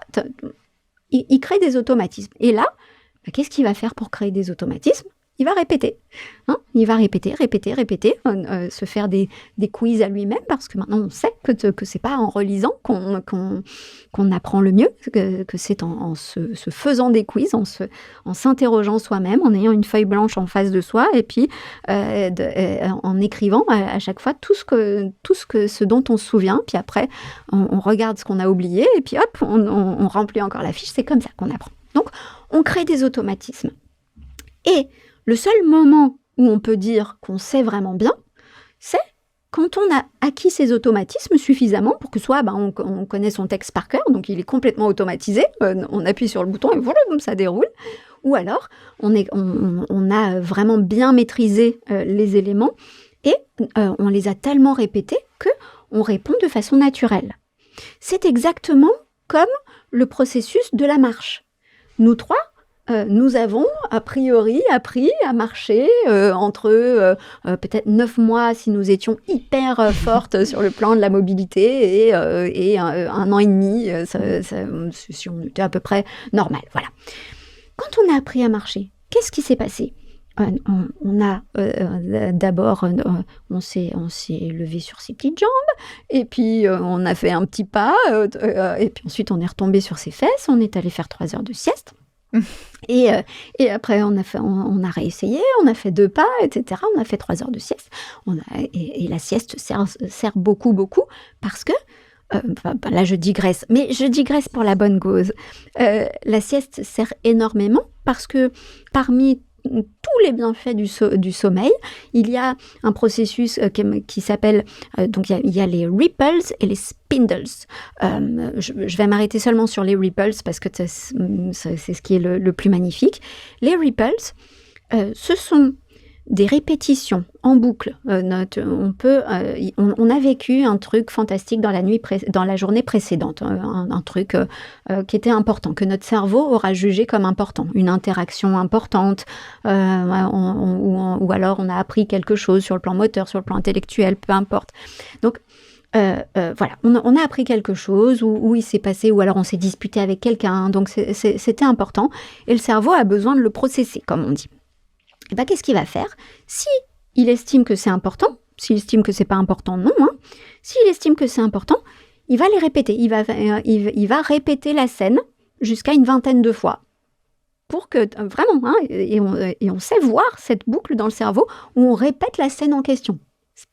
Il crée des automatismes. Et là, qu'est-ce qu'il va faire pour créer des automatismes? Il va répéter. Il va répéter, se faire des quiz à lui-même, parce que maintenant on sait que c'est pas en relisant qu'on apprend le mieux, que c'est en se faisant des quiz, en s'interrogeant soi-même, en ayant une feuille blanche en face de soi, et puis en écrivant à chaque fois tout ce dont on se souvient, puis après on regarde ce qu'on a oublié, et puis hop, on remplit encore la fiche. C'est comme ça qu'on apprend. Donc on crée des automatismes. Et le seul moment où on peut dire qu'on sait vraiment bien, c'est quand on a acquis ces automatismes suffisamment pour que soit on connaît son texte par cœur, donc il est complètement automatisé, on appuie sur le bouton et voilà, comme ça déroule. Ou alors, on a vraiment bien maîtrisé les éléments et on les a tellement répétés qu'on répond de façon naturelle. C'est exactement comme le processus de la marche. Nous trois, nous avons a priori appris à marcher entre peut-être 9 mois si nous étions hyper fortes sur le plan de la mobilité et 1 an et demi si on était à peu près normal. Voilà. Quand on a appris à marcher, qu'est-ce qui s'est passé? D'abord, on s'est levé sur ses petites jambes, et puis on a fait un petit pas, et puis ensuite on est retombé sur ses fesses, on est allé faire 3 heures de sieste. Et après, on a réessayé, on a fait 2 pas, etc. On a fait 3 heures de sieste. Et la sieste sert beaucoup, beaucoup, parce que, là je digresse, mais je digresse pour la bonne cause. La sieste sert énormément parce que parmi tous les bienfaits du sommeil, il y a un processus qui s'appelle, donc il y a les ripples et les spindles. Je vais m'arrêter seulement sur les ripples parce que c'est ce qui est le plus magnifique. Les ripples, ce sont des répétitions en boucle. On a vécu un truc fantastique dans la journée précédente, un truc qui était important, que notre cerveau aura jugé comme important, une interaction importante, ou alors on a appris quelque chose sur le plan moteur, sur le plan intellectuel, peu importe. Donc voilà, on a appris quelque chose, où il s'est passé, ou alors on s'est disputé avec quelqu'un, donc c'était important, et le cerveau a besoin de le processer, comme on dit. Et bien, qu'est-ce qu'il va faire? Si il estime que c'est important, s'il estime que c'est pas important, non. S'il estime que c'est important, il va les répéter. Il va répéter la scène jusqu'à une 20aine de fois. Pour que, vraiment, et on sait voir cette boucle dans le cerveau où on répète la scène en question.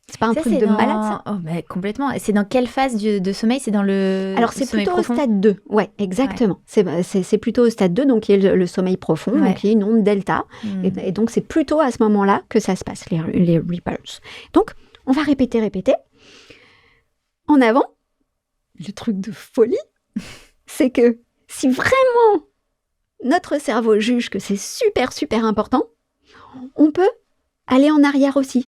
C'est pas un truc de malade, ça? Oh, mais complètement. Et c'est dans quelle phase de sommeil? C'est dans le Alors, c'est sommeil plutôt profond? au stade 2. Ouais, exactement. Ouais. C'est plutôt au stade 2, donc qui est le sommeil profond, Ouais. donc qui est une onde delta. Et donc, c'est plutôt à ce moment-là que ça se passe, les ripples. Donc, on va répéter. En avant, le truc de folie, c'est que si vraiment notre cerveau juge que c'est super, super important, on peut aller en arrière aussi.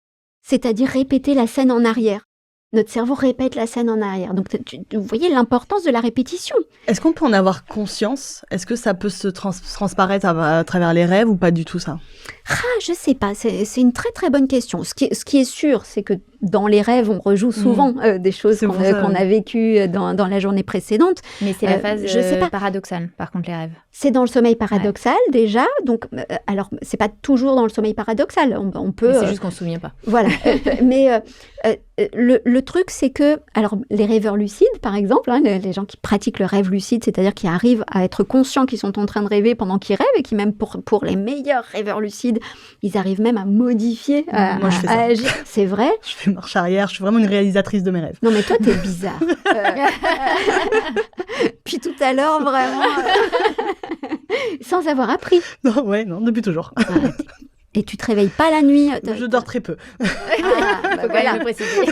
C'est-à-dire répéter la scène en arrière. Notre cerveau répète la scène en arrière. Donc, vous voyez l'importance de la répétition. Est-ce qu'on peut en avoir conscience? Est-ce que ça peut se transparaître à travers les rêves ou pas du tout, ça? Je sais pas, c'est une très très bonne question. Ce qui est sûr, c'est que dans les rêves, on rejoue souvent des choses qu'on a vécues dans la journée précédente. Mais c'est la phase je sais pas. paradoxale, par contre, les rêves. C'est dans le sommeil paradoxal déjà. Donc, alors, c'est pas toujours dans le sommeil paradoxal. On peut. Mais c'est juste qu'on se souvient pas. Voilà. Mais le truc, c'est que, alors, les rêveurs lucides, par exemple, les gens qui pratiquent le rêve lucide, c'est-à-dire qui arrivent à être conscients qu'ils sont en train de rêver pendant qu'ils rêvent, et qui même pour les meilleurs rêveurs lucides, ils arrivent même à modifier, Moi, je fais ça. à agir. C'est vrai. Je fais marche arrière, je suis vraiment une réalisatrice de mes rêves. Non, mais toi, t'es bizarre. Puis tout à l'heure, vraiment, sans avoir appris. Non, depuis toujours. Et tu te réveilles pas la nuit. Je dors très peu. Faut Faut quand même le préciser.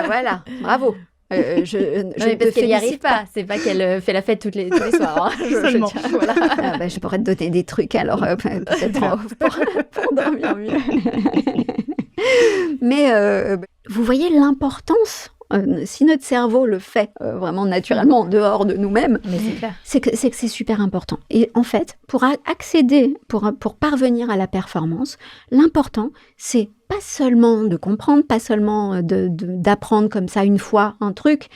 Voilà, bravo. Je Non, parce qu'elle n'y arrive pas. C'est pas qu'elle fait la fête tous les soirs. Seulement. Je pourrais te donner des trucs alors peut-être pour dormir mieux. Mais vous voyez l'importance, si notre cerveau le fait vraiment naturellement en dehors de nous-mêmes, Mais c'est clair. c'est que c'est super important. Et en fait, pour accéder, pour parvenir à la performance, l'important, c'est pas seulement de comprendre, pas seulement d'apprendre comme ça une fois un truc,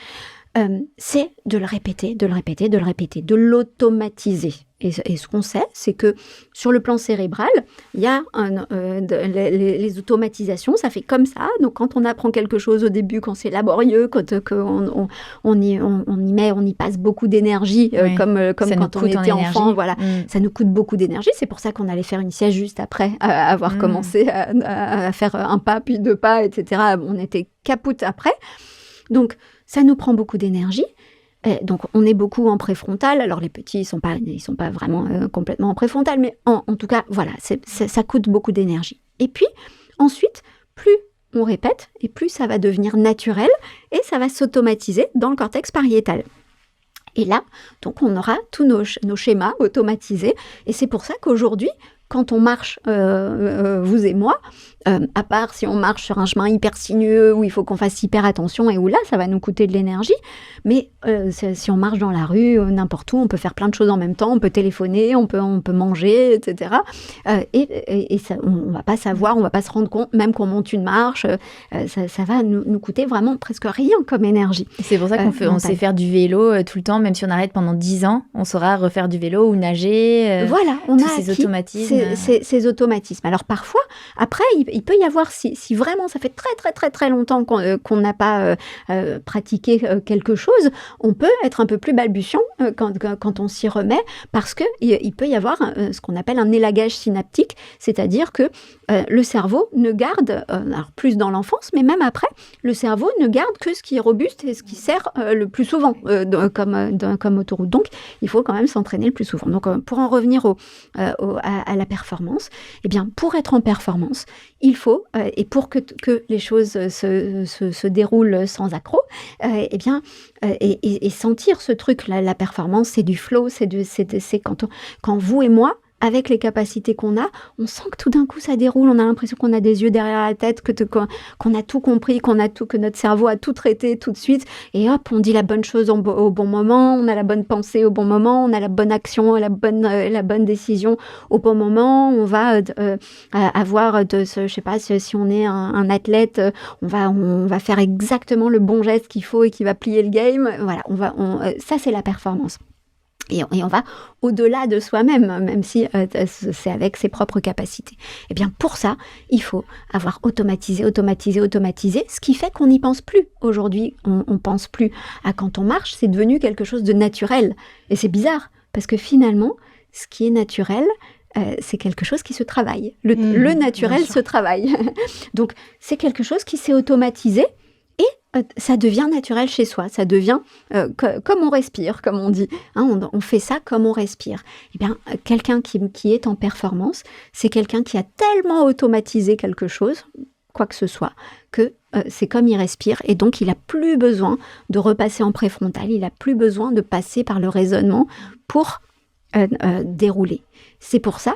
c'est de le répéter, de l'automatiser. Et ce qu'on sait, c'est que sur le plan cérébral, il y a les automatisations, ça fait comme ça. Donc, quand on apprend quelque chose au début, quand c'est laborieux, quand on y passe beaucoup d'énergie, Oui. comme Ça nous quand on coûte en était enfant, énergie. voilà, ça nous coûte beaucoup d'énergie. C'est pour ça qu'on allait faire une sieste juste après avoir commencé à faire un pas, puis 2 pas, etc. On était capoute après. Donc, ça nous prend beaucoup d'énergie. Donc, on est beaucoup en préfrontal. Alors, les petits, ils sont pas vraiment complètement en préfrontal, mais en tout cas, voilà, ça coûte beaucoup d'énergie. Et puis, ensuite, plus on répète, et plus ça va devenir naturel, et ça va s'automatiser dans le cortex pariétal. Et là, donc, on aura tous nos schémas automatisés. Et c'est pour ça qu'aujourd'hui, quand on marche, vous et moi, à part si on marche sur un chemin hyper sinueux où il faut qu'on fasse hyper attention et où là, ça va nous coûter de l'énergie. Mais si on marche dans la rue, n'importe où, on peut faire plein de choses en même temps. On peut téléphoner, on peut manger, etc. Et ça, on va pas savoir, on va pas se rendre compte, même qu'on monte une marche, ça va nous coûter vraiment presque rien comme énergie. C'est pour ça on sait faire du vélo tout le temps, même si on arrête pendant 10 ans, on saura refaire du vélo ou nager. Voilà, on tous a ces acquis automatismes. ces automatismes. Alors parfois, après, il peut y avoir, si vraiment ça fait très très très très longtemps qu'on n'a pas pratiqué quelque chose, on peut être un peu plus balbutiant quand on s'y remet, parce que il peut y avoir ce qu'on appelle un élagage synaptique, c'est-à-dire que le cerveau ne garde, alors plus dans l'enfance, mais même après, le cerveau ne garde que ce qui est robuste et ce qui sert le plus souvent comme autoroute. Donc, il faut quand même s'entraîner le plus souvent. Donc, pour en revenir à la performance, eh bien, pour être en performance, il faut, et pour que les choses se déroulent sans accroc, eh bien, et sentir ce truc, la performance, c'est du flow, c'est quand vous et moi, avec les capacités qu'on a, on sent que tout d'un coup ça déroule, on a l'impression qu'on a des yeux derrière la tête, qu'on a tout compris, que notre cerveau a tout traité tout de suite, et hop, on dit la bonne chose au bon moment, on a la bonne pensée au bon moment, on a la bonne action, la bonne décision au bon moment, on va avoir, je sais pas, si on est un athlète, on va faire exactement le bon geste qu'il faut et qui va plier le game, voilà, ça c'est la performance. Et on va au-delà de soi-même, même si c'est avec ses propres capacités. Eh bien, pour ça, il faut avoir automatisé, ce qui fait qu'on n'y pense plus. Aujourd'hui, on pense plus à quand on marche, c'est devenu quelque chose de naturel. Et c'est bizarre, parce que finalement, ce qui est naturel, c'est quelque chose qui se travaille. Le naturel se travaille. Donc, c'est quelque chose qui s'est automatisé. Ça devient naturel chez soi, ça devient comme on respire, comme on dit. Hein, on fait ça comme on respire. Eh bien, quelqu'un qui est en performance, c'est quelqu'un qui a tellement automatisé quelque chose, quoi que ce soit, que c'est comme il respire, et donc il n'a plus besoin de repasser en préfrontal, il n'a plus besoin de passer par le raisonnement pour dérouler. C'est pour ça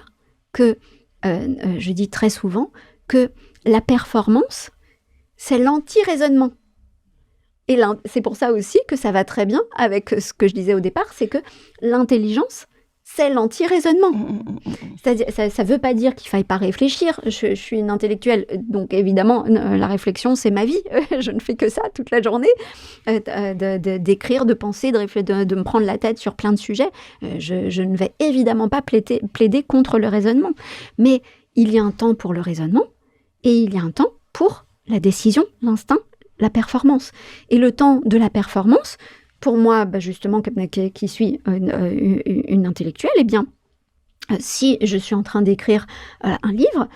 que je dis très souvent que la performance, c'est l'anti-raisonnement. Et c'est pour ça aussi que ça va très bien avec ce que je disais au départ, c'est que l'intelligence, c'est l'anti-raisonnement. C'est-à-dire, ça ne veut pas dire qu'il ne faille pas réfléchir. Je suis une intellectuelle, donc évidemment, la réflexion, c'est ma vie. Je ne fais que ça toute la journée, d'écrire, de penser, de me prendre la tête sur plein de sujets. Je ne vais évidemment pas plaider contre le raisonnement. Mais il y a un temps pour le raisonnement et il y a un temps pour la décision, l'instinct, la performance. Et le temps de la performance, pour moi, justement, qui suis une intellectuelle, eh bien, si je suis en train d'écrire un livre,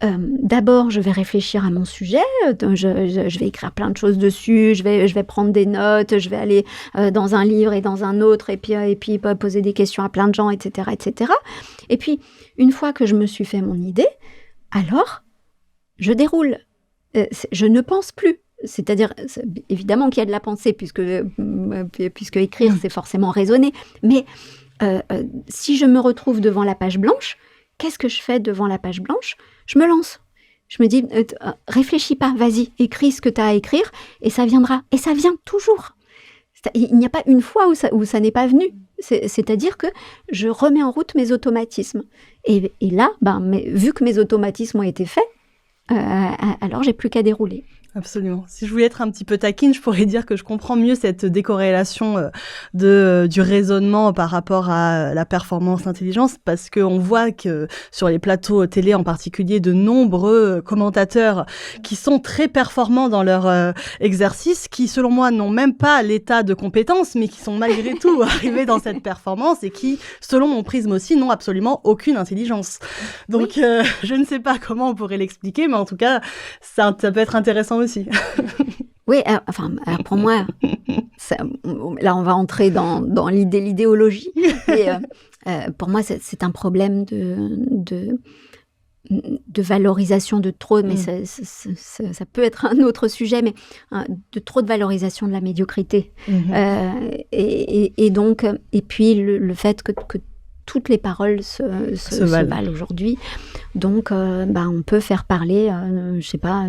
d'abord, je vais réfléchir à mon sujet, je vais écrire plein de choses dessus, je vais prendre des notes, je vais aller dans un livre et dans un autre, et puis poser des questions à plein de gens, etc., etc. Et puis, une fois que je me suis fait mon idée, alors, je déroule. Je ne pense plus. C'est-à-dire, évidemment qu'il y a de la pensée, puisque écrire, c'est forcément raisonner. Mais si je me retrouve devant la page blanche, qu'est-ce que je fais devant la page blanche ? Je me lance. Je me dis, réfléchis pas, vas-y, écris ce que tu as à écrire et ça viendra. Et ça vient toujours. Il n'y a pas une fois où ça n'est pas venu. C'est-à-dire que je remets en route mes automatismes. Et là, vu que mes automatismes ont été faits, alors j'ai plus qu'à dérouler. Absolument. Si je voulais être un petit peu taquine, je pourrais dire que je comprends mieux cette décorrélation du raisonnement par rapport à la performance intelligence, parce qu'on voit que sur les plateaux télé en particulier, de nombreux commentateurs qui sont très performants dans leur exercice, qui selon moi n'ont même pas l'état de compétence, mais qui sont malgré tout arrivés dans cette performance et qui, selon mon prisme aussi, n'ont absolument aucune intelligence. Donc je ne sais pas comment on pourrait l'expliquer, mais en tout cas, ça peut être intéressant aussi. Oui, alors pour moi, là on va entrer dans l'idéologie, mais pour moi c'est un problème de valorisation de trop, mais ça peut être un autre sujet, mais de trop de valorisation de la médiocrité. Et donc, et puis le fait que toutes les paroles se valent aujourd'hui. Donc, on peut faire parler, je sais pas,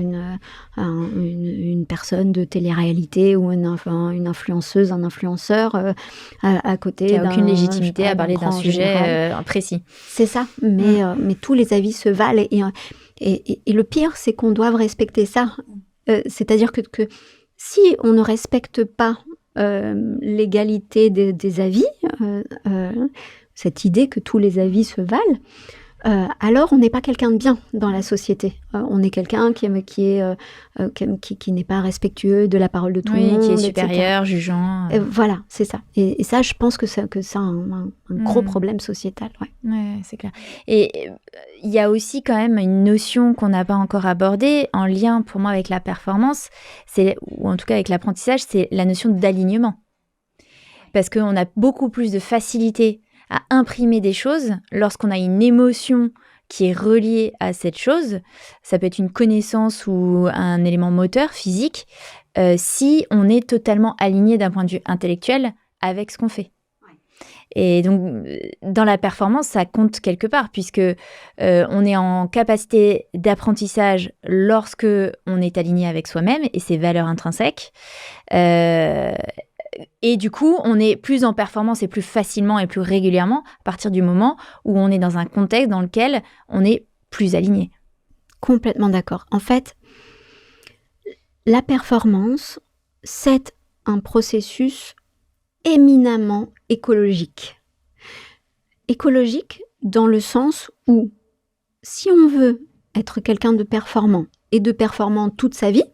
une personne de télé-réalité ou une influenceuse, un influenceur à côté. Qui n'a aucune légitimité à parler d'un sujet précis. C'est ça, mais tous les avis se valent. Et le pire, c'est qu'on doit respecter ça. C'est-à-dire que si on ne respecte pas l'égalité des avis, cette idée que tous les avis se valent, alors on n'est pas quelqu'un de bien dans la société. On est quelqu'un qui n'est pas respectueux de la parole de tout le monde, qui est supérieur, jugeant. Voilà, c'est ça. Et ça, je pense que c'est un gros problème sociétal. Ouais, c'est clair. Et il y a aussi quand même une notion qu'on n'a pas encore abordée, en lien pour moi avec la performance, ou en tout cas avec l'apprentissage, c'est la notion d'alignement. Parce qu'on a beaucoup plus de facilité à imprimer des choses lorsqu'on a une émotion qui est reliée à cette chose. Ça peut être une connaissance ou un élément moteur, physique, si on est totalement aligné d'un point de vue intellectuel avec ce qu'on fait. Ouais. Et donc, dans la performance, ça compte quelque part, puisque on est en capacité d'apprentissage lorsque on est aligné avec soi-même et ses valeurs intrinsèques. Et du coup, on est plus en performance et plus facilement et plus régulièrement à partir du moment où on est dans un contexte dans lequel on est plus aligné. Complètement d'accord. En fait, la performance, c'est un processus éminemment écologique. Écologique dans le sens où, si on veut être quelqu'un de performant et de performant toute sa vie,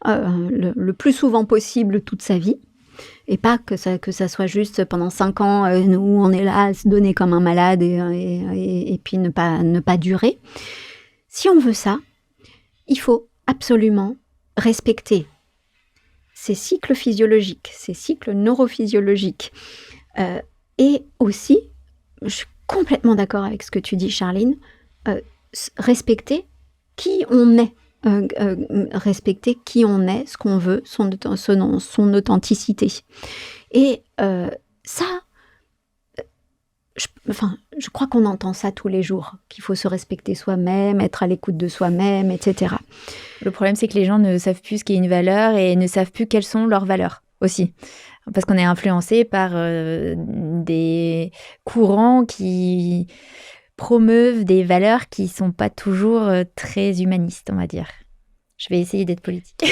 le plus souvent possible toute sa vie, et pas que ça soit juste pendant 5 ans où on est là à se donner comme un malade et puis ne pas durer. Si on veut ça, il faut absolument respecter ces cycles physiologiques, ces cycles neurophysiologiques. Et aussi, je suis complètement d'accord avec ce que tu dis, Charline, respecter qui on est. Respecter qui on est, ce qu'on veut, son authenticité. Et ça, je crois qu'on entend ça tous les jours, qu'il faut se respecter soi-même, être à l'écoute de soi-même, etc. Le problème, c'est que les gens ne savent plus ce qu'est une valeur et ne savent plus quelles sont leurs valeurs aussi. Parce qu'on est influencé par des courants qui promeuvent des valeurs qui ne sont pas toujours très humanistes, on va dire. Je vais essayer d'être politique.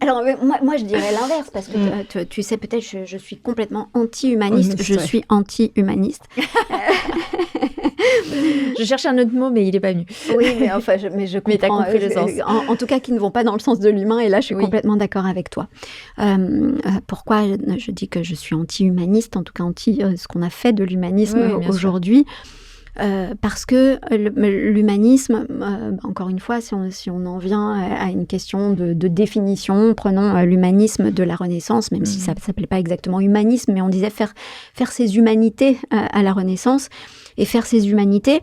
Alors, moi, je dirais l'inverse, parce que tu sais, peut-être, je suis complètement anti-humaniste. Je suis anti-humaniste. Je cherche un autre mot, mais il n'est pas venu. Oui, mais enfin, je comprends. Mais tu as compris le sens. En tout cas, qui ne vont pas dans le sens de l'humain, et là, je suis complètement d'accord avec toi. Pourquoi je dis que je suis anti-humaniste, en tout cas anti ce qu'on a fait de l'humanisme aujourd'hui. Parce que l'humanisme, encore une fois, si on en vient à une question de définition, prenons l'humanisme de la Renaissance, même si ça ne s'appelait pas exactement humanisme, mais on disait faire ses humanités à la Renaissance. Et faire ses humanités,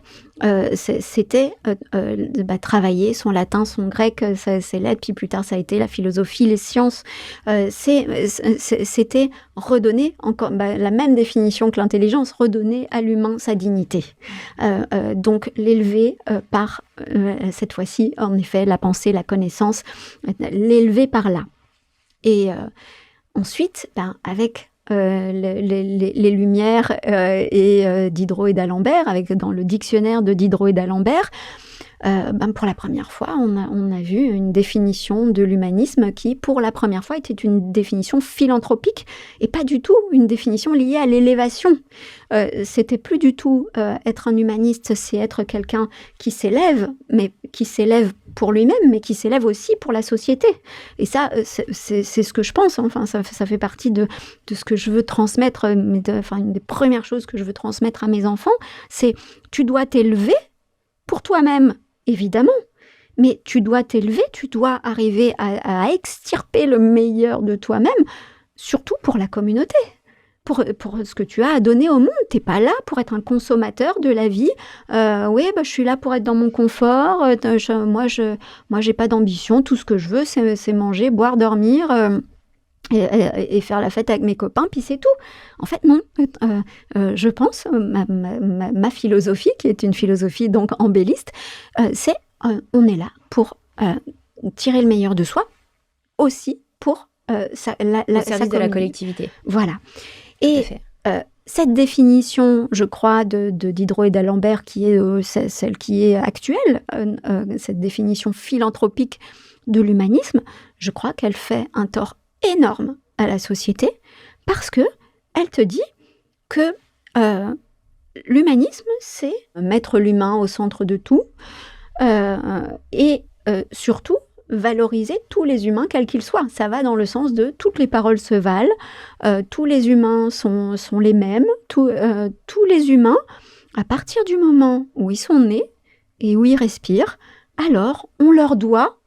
c'était travailler son latin, son grec, ses lettres, puis plus tard ça a été la philosophie, les sciences. C'était redonner encore la même définition que l'intelligence, redonner à l'humain sa dignité. Donc l'élever par, cette fois-ci, en effet, la pensée, la connaissance, l'élever par là. Et ensuite, avec les Lumières et Diderot et d'Alembert, dans le dictionnaire de Diderot et d'Alembert, pour la première fois, on a vu une définition de l'humanisme qui, pour la première fois, était une définition philanthropique et pas du tout une définition liée à l'élévation. C'était plus du tout être un humaniste, c'est être quelqu'un qui s'élève, mais qui s'élève pour lui-même, mais qui s'élève aussi pour la société. Et ça, c'est ce que je pense. Enfin, ça fait partie de ce que je veux transmettre. Une des premières choses que je veux transmettre à mes enfants, c'est tu dois t'élever pour toi-même, évidemment, mais tu dois t'élever, tu dois arriver à extirper le meilleur de toi-même, surtout pour la communauté, pour ce que tu as à donner au monde. T'es pas là pour être un consommateur de la vie. Je suis là pour être dans mon confort. Moi, j'ai pas d'ambition. Tout ce que je veux, c'est manger, boire, dormir. Et faire la fête avec mes copains, puis c'est tout. En fait, non. Je pense, ma philosophie, qui est une philosophie donc embelliste, c'est on est là pour tirer le meilleur de soi, aussi pour au service de la collectivité. Voilà. Et cette définition, je crois, de Diderot et d'Alembert, qui est celle qui est actuelle, cette définition philanthropique de l'humanisme, je crois qu'elle fait un tort énorme à la société, parce que elle te dit que l'humanisme, c'est mettre l'humain au centre de tout, et surtout valoriser tous les humains, quels qu'ils soient. Ça va dans le sens de toutes les paroles se valent, tous les humains sont les mêmes, tous les humains, à partir du moment où ils sont nés et où ils respirent, alors on leur doit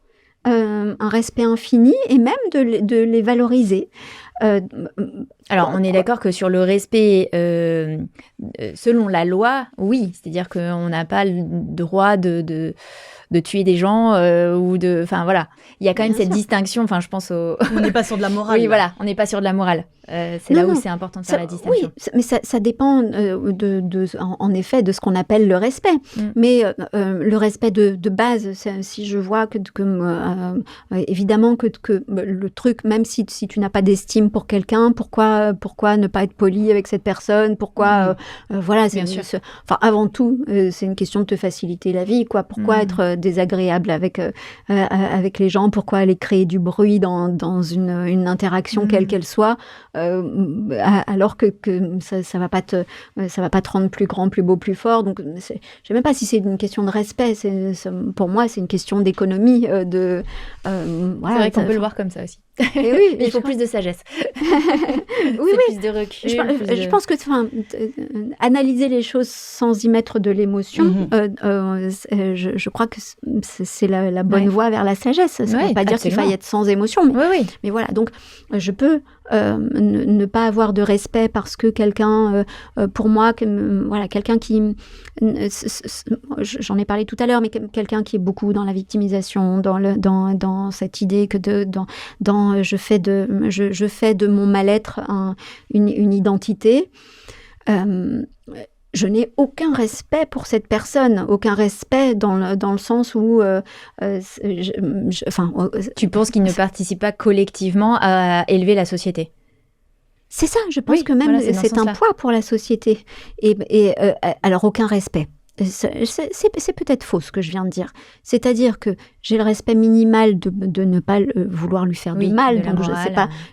un respect infini et même de les valoriser. Alors, on est d'accord que sur le respect, selon la loi, oui, c'est-à-dire qu'on n'a pas le droit de tuer des gens ou de... Enfin, voilà. Il y a quand même cette distinction, enfin, je pense au... On n'est pas sur de la morale. Oui, voilà, on n'est pas sur de la morale. C'est là où c'est important de faire la distinction. Oui, mais ça dépend, en effet, de ce qu'on appelle le respect. Mais le respect de base, si je vois que évidemment, que le truc, même si tu n'as pas d'estime pour quelqu'un, pourquoi ne pas être poli avec cette personne? Pourquoi... voilà, bien sûr. Avant tout, c'est une question de te faciliter la vie, quoi. Pourquoi être désagréable avec les gens? Pourquoi aller créer du bruit dans une interaction quelle qu'elle soit, alors que ça va pas te rendre plus grand, plus beau, plus fort. Donc, je sais même pas si c'est une question de respect. Pour moi, c'est une question d'économie. Voilà, c'est vrai qu'on peut le voir comme ça aussi. Et oui, mais il faut plus de sagesse. Oui. Plus de recul. Je pense que analyser les choses sans y mettre de l'émotion, je crois que c'est la bonne voie vers la sagesse. Ça ne veut pas dire qu'il faille être sans émotion. Mais voilà, donc je peux ne pas avoir de respect parce que quelqu'un, pour moi, quelqu'un qui... J'en ai parlé tout à l'heure, mais quelqu'un qui est beaucoup dans la victimisation, dans cette idée que je fais de mon mal-être une identité. Je n'ai aucun respect pour cette personne, aucun respect dans le sens où... tu penses qu'il ne participe pas collectivement à élever la société? C'est ça, je pense que même c'est un poids pour la société. Et alors, aucun respect. C'est peut-être faux ce que je viens de dire. C'est-à-dire que j'ai le respect minimal de ne pas vouloir lui faire du mal. Donc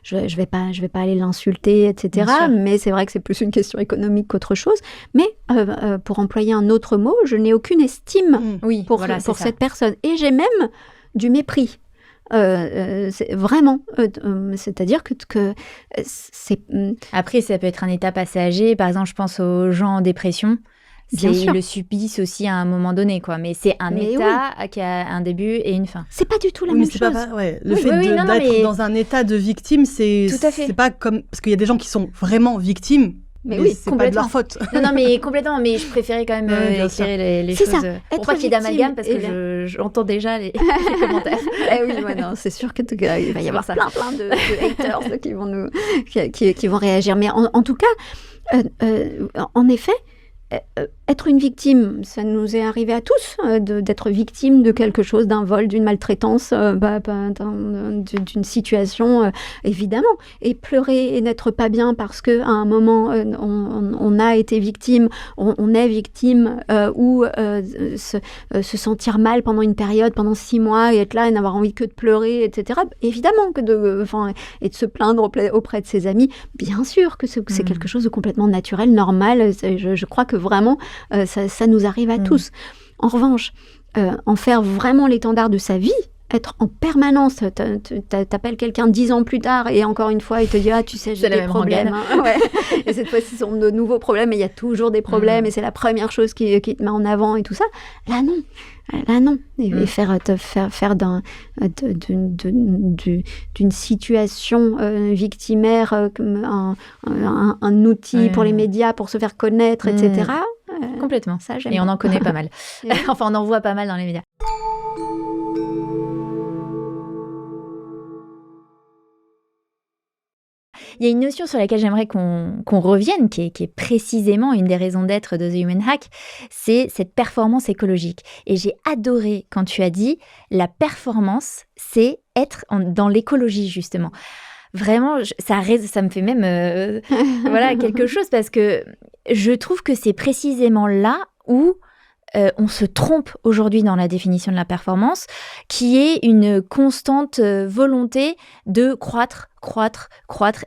je vais pas aller l'insulter, etc. Mais c'est vrai que c'est plus une question économique qu'autre chose. Mais pour employer un autre mot, je n'ai aucune estime pour cette personne. Et j'ai même du mépris. Vraiment, c'est-à-dire que c'est... Après, ça peut être un état passager. Par exemple, je pense aux gens en dépression. Ils le subissent aussi à un moment donné, quoi. Mais c'est un état qui a un début et une fin. C'est pas du tout la même chose. Le fait d'être dans un état de victime, c'est pas comme... Parce qu'il y a des gens qui sont vraiment victimes, Mais oui, c'est pas de leur faute. Non, mais complètement. Mais je préférais quand même bien éclairer les C'est choses. ça, Pour être pas qu'il y ait d'amalgame, victime, parce et que j'entends déjà les commentaires. Eh oui, ouais, non, c'est sûr qu'il va y avoir plein de haters qui vont réagir. Mais en tout cas, en effet, être une victime, ça nous est arrivé à tous, d'être victime de quelque chose, d'un vol, d'une maltraitance, d'une situation, évidemment. Et pleurer et n'être pas bien parce qu'à un moment, on a été victime, on est victime, ou se sentir mal pendant une période, pendant 6 mois, et être là et n'avoir envie que de pleurer, etc. Évidemment que et de se plaindre auprès de ses amis, bien sûr que c'est quelque chose de complètement naturel, normal. Je crois que vraiment, ça nous arrive à tous. En revanche, en faire vraiment l'étendard de sa vie, être en permanence, t'appelles quelqu'un 10 ans plus tard et encore une fois il te dit tu sais j'ai des problèmes, ouais. Et cette fois ce sont de nouveaux problèmes et il y a toujours des problèmes et c'est la première chose qui te met en avant et tout ça. Là non. Et faire d'une situation victimaire un outil pour les médias pour se faire connaître, etc. Complètement. Ça, j'aime. Et on en connaît pas mal. Enfin, on en voit pas mal dans les médias. Il y a une notion sur laquelle j'aimerais qu'on revienne, qui est précisément une des raisons d'être de The Human Hack, c'est cette performance écologique. Et j'ai adoré quand tu as dit la performance, c'est être dans l'écologie, justement. Vraiment, ça me fait même quelque chose, parce que je trouve que c'est précisément là où on se trompe aujourd'hui dans la définition de la performance, qui est une constante volonté de croître.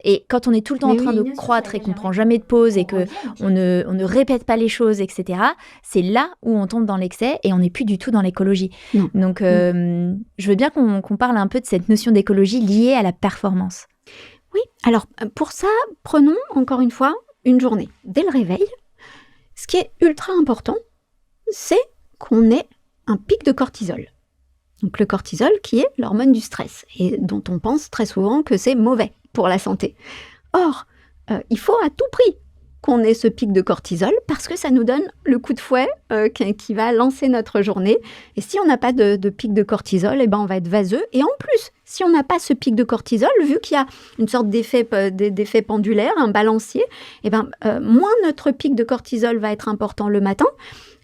Et quand on est tout le temps en train de croître et qu'on ne prend jamais de pause et qu'on ne répète pas les choses, etc., c'est là où on tombe dans l'excès et on n'est plus du tout dans l'écologie. Donc, je veux bien qu'on parle un peu de cette notion d'écologie liée à la performance. Oui, alors pour ça, prenons encore une fois une journée. Dès le réveil, ce qui est ultra important, c'est qu'on ait un pic de cortisol. Donc le cortisol qui est l'hormone du stress et dont on pense très souvent que c'est mauvais pour la santé. Or, il faut à tout prix qu'on ait ce pic de cortisol parce que ça nous donne le coup de fouet qui va lancer notre journée. Et si on n'a pas de pic de cortisol, on va être vaseux. Et en plus, si on n'a pas ce pic de cortisol, vu qu'il y a une sorte d'effet pendulaire, un balancier, moins notre pic de cortisol va être important le matin,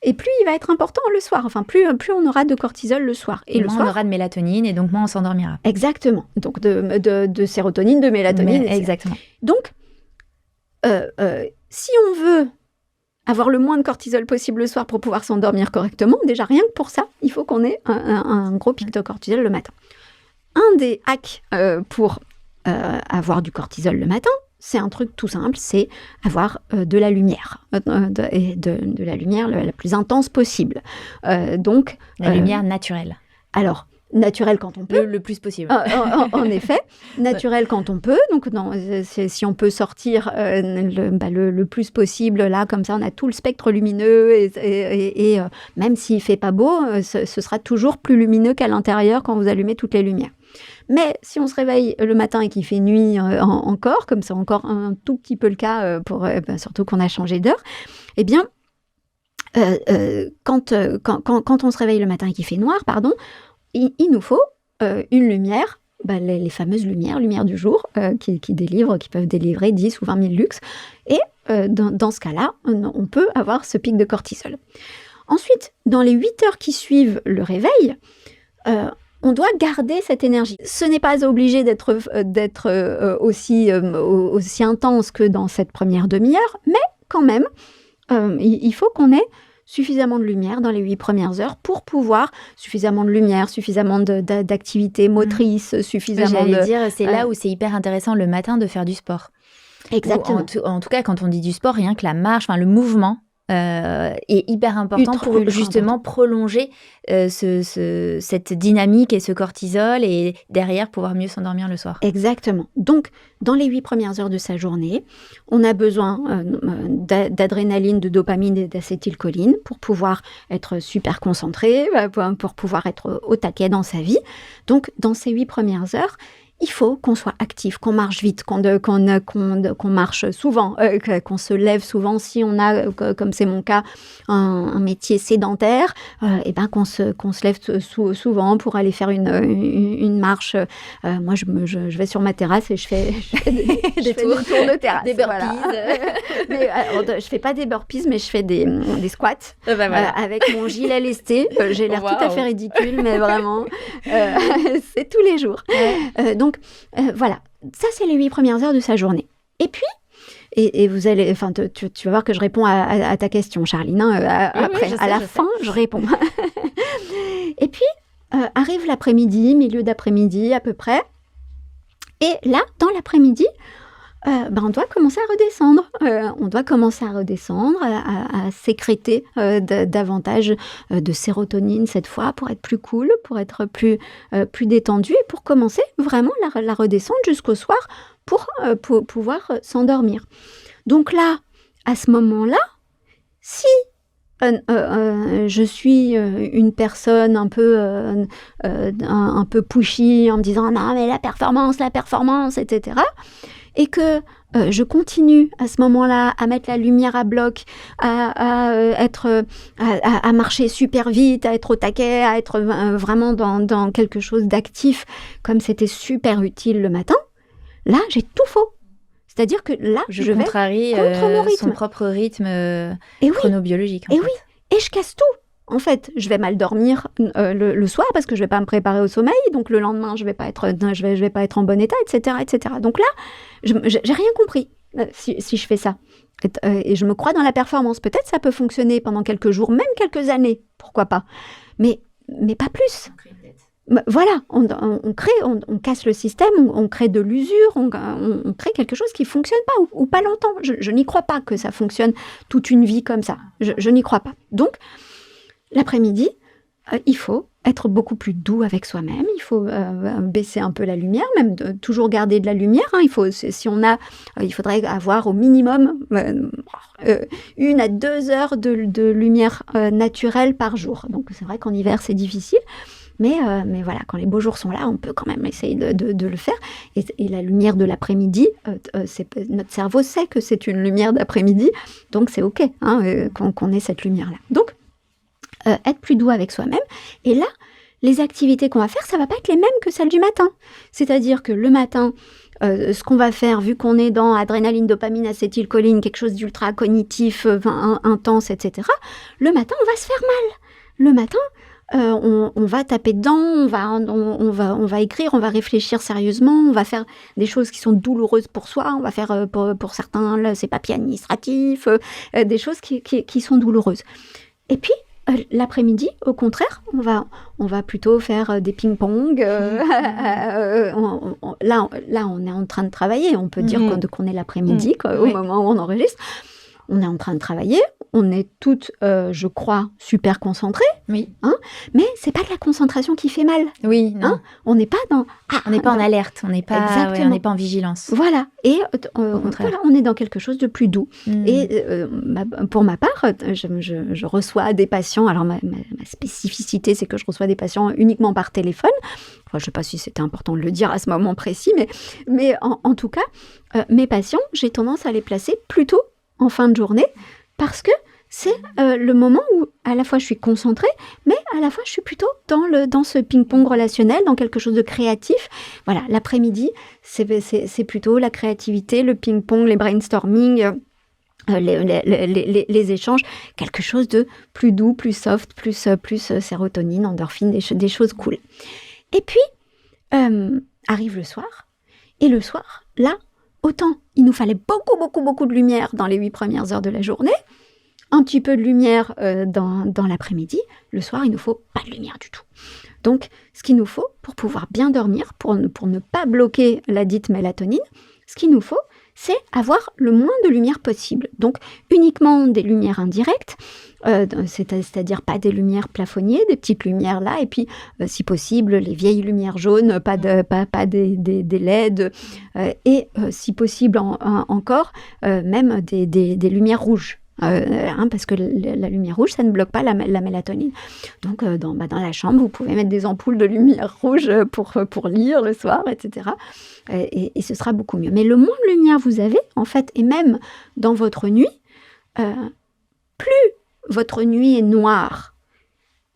et plus il va être important le soir. Enfin, plus on aura de cortisol le soir. Et le soir, on aura de mélatonine, et donc moins on s'endormira. Exactement. Donc de sérotonine, de mélatonine. Exactement. Donc, si on veut avoir le moins de cortisol possible le soir pour pouvoir s'endormir correctement, déjà rien que pour ça, il faut qu'on ait un gros pic de cortisol le matin. Un des hacks pour avoir du cortisol le matin, c'est un truc tout simple, c'est avoir de la lumière, et de la lumière la plus intense possible. Donc la lumière naturelle. Alors, naturel quand on peut. Le plus possible. En effet, naturel quand on peut. Donc, si on peut sortir le plus possible, là, comme ça, on a tout le spectre lumineux et même s'il ne fait pas beau, ce sera toujours plus lumineux qu'à l'intérieur quand vous allumez toutes les lumières. Mais si on se réveille le matin et qu'il fait nuit encore, comme c'est encore un tout petit peu le cas, surtout qu'on a changé d'heure, quand on se réveille le matin et qu'il fait noir, il nous faut une lumière, les fameuses lumières du jour, qui peuvent délivrer 10 ou 20 000 lux. Et dans ce cas-là, on peut avoir ce pic de cortisol. Ensuite, dans les 8 heures qui suivent le réveil, on doit garder cette énergie. Ce n'est pas obligé d'être aussi intense que dans cette première demi-heure, mais quand même, il faut qu'on ait suffisamment de lumière dans les 8 premières heures pour pouvoir, suffisamment de lumière, suffisamment d'activité motrice, suffisamment c'est là où c'est hyper intéressant le matin de faire du sport. Exactement. En tout cas, quand on dit du sport, rien que la marche, le mouvement est hyper important pour justement prolonger cette dynamique et ce cortisol et derrière pouvoir mieux s'endormir le soir. Pour Donc, dans les 8 premières heures de sa journée, on a besoin d'adrénaline, de dopamine et d'acétylcholine pour pouvoir être super concentré, pour pouvoir être au taquet dans sa vie. Donc, dans ces 8 premières heures, il faut qu'on soit actif, qu'on marche vite, qu'on marche souvent, qu'on se lève souvent. Si on a, comme c'est mon cas, un métier sédentaire, et ben qu'on se lève souvent pour aller faire une marche. Moi, je vais sur ma terrasse et je fais des tours de terrasse. Des burpees. Voilà. Mais, je fais pas des burpees, mais je fais des squats avec mon gilet lesté. J'ai l'air tout à fait ridicule, mais vraiment, c'est tous les jours. Donc, voilà. Ça, c'est les 8 premières heures de sa journée. Et puis, et vous allez, enfin, tu vas voir que je réponds à ta question, Charline. Après, à la fin, je réponds. Et puis, arrive l'après-midi, milieu d'après-midi à peu près. Et là, dans l'après-midi, on doit commencer à redescendre. On doit commencer à redescendre, à sécréter davantage de sérotonine cette fois pour être plus cool, pour être plus détendu et pour commencer vraiment la redescente jusqu'au soir pour pouvoir s'endormir. Donc là, à ce moment-là, si je suis une personne un peu pushy en me disant « Non, mais la performance, etc. » et que je continue à ce moment-là à mettre la lumière à bloc, à marcher super vite, à être au taquet, à être vraiment dans quelque chose d'actif, comme c'était super utile le matin, là, j'ai tout faux. C'est-à-dire que là, je vais contre mon rythme. Son propre rythme chronobiologique. Oui, et je casse tout. En fait, je vais mal dormir le soir parce que je vais pas me préparer au sommeil, donc le lendemain, je vais pas être en bon état, etc., etc. Donc là, j'ai rien compris si je fais ça. Et je me crois dans la performance. Peut-être ça peut fonctionner pendant quelques jours, même quelques années, pourquoi pas. Mais pas plus. Voilà, on casse le système, on crée de l'usure, on crée quelque chose qui fonctionne pas ou pas longtemps. Je n'y crois pas que ça fonctionne toute une vie comme ça. Je n'y crois pas. Donc, l'après-midi, il faut être beaucoup plus doux avec soi-même. Il faut baisser un peu la lumière, même toujours garder de la lumière. Hein. Il faudrait avoir au minimum 1 à 2 heures de lumière naturelle par jour. Donc, c'est vrai qu'en hiver, c'est difficile. Mais voilà, quand les beaux jours sont là, on peut quand même essayer de le faire. Et la lumière de l'après-midi, notre cerveau sait que c'est une lumière d'après-midi, donc c'est OK qu'on ait cette lumière-là. Donc, être plus doux avec soi-même. Et là, les activités qu'on va faire, ça ne va pas être les mêmes que celles du matin. C'est-à-dire que le matin, ce qu'on va faire, vu qu'on est dans adrénaline, dopamine, acétylcholine, quelque chose d'ultra cognitif, intense, etc., le matin, on va se faire mal. Le matin, on va taper dedans, on va écrire, on va réfléchir sérieusement, on va faire des choses qui sont douloureuses pour soi, on va faire pour certains, là, c'est papier administratif, des choses qui sont douloureuses. Et puis, l'après-midi, au contraire, on va plutôt faire des ping-pong. Là, on est en train de travailler. On peut dire qu'on est l'après-midi, au moment où on enregistre. On est en train de travailler. On est toutes, je crois, super concentrées. Oui. Hein, mais c'est pas de la concentration qui fait mal. Oui, non. Hein, on n'est pas dans... on n'est pas en alerte. On n'est pas en vigilance. Voilà. Et voilà, on est dans quelque chose de plus doux. Et pour ma part, je reçois des patients. Alors, ma spécificité, c'est que je reçois des patients uniquement par téléphone. Enfin, je ne sais pas si c'était important de le dire à ce moment précis, mais en tout cas, mes patients, j'ai tendance à les placer plutôt en fin de journée parce que c'est le moment où à la fois je suis concentrée, mais à la fois je suis plutôt dans ce ping-pong relationnel, dans quelque chose de créatif. Voilà, l'après-midi, c'est plutôt la créativité, le ping-pong, les brainstorming, les échanges, quelque chose de plus doux, plus soft, plus sérotonine, endorphine, des choses cool. Et puis, arrive le soir, et le soir, là, autant il nous fallait beaucoup de lumière dans les 8 premières heures de la journée, un petit peu de lumière dans l'après-midi, le soir, il ne nous faut pas de lumière du tout. Donc, ce qu'il nous faut pour pouvoir bien dormir, pour ne pas bloquer la dite mélatonine, ce qu'il nous faut, c'est avoir le moins de lumière possible. Donc, uniquement des lumières indirectes, c'est-à-dire pas des lumières plafonnières, des petites lumières là, et puis, si possible, les vieilles lumières jaunes, pas des LED, et si possible encore, même des lumières rouges. parce que la lumière rouge, ça ne bloque pas la mélatonine. Donc, dans la chambre, vous pouvez mettre des ampoules de lumière rouge pour lire le soir, etc. Et ce sera beaucoup mieux. Mais le moins de lumière vous avez, en fait, et même dans votre nuit, plus votre nuit est noire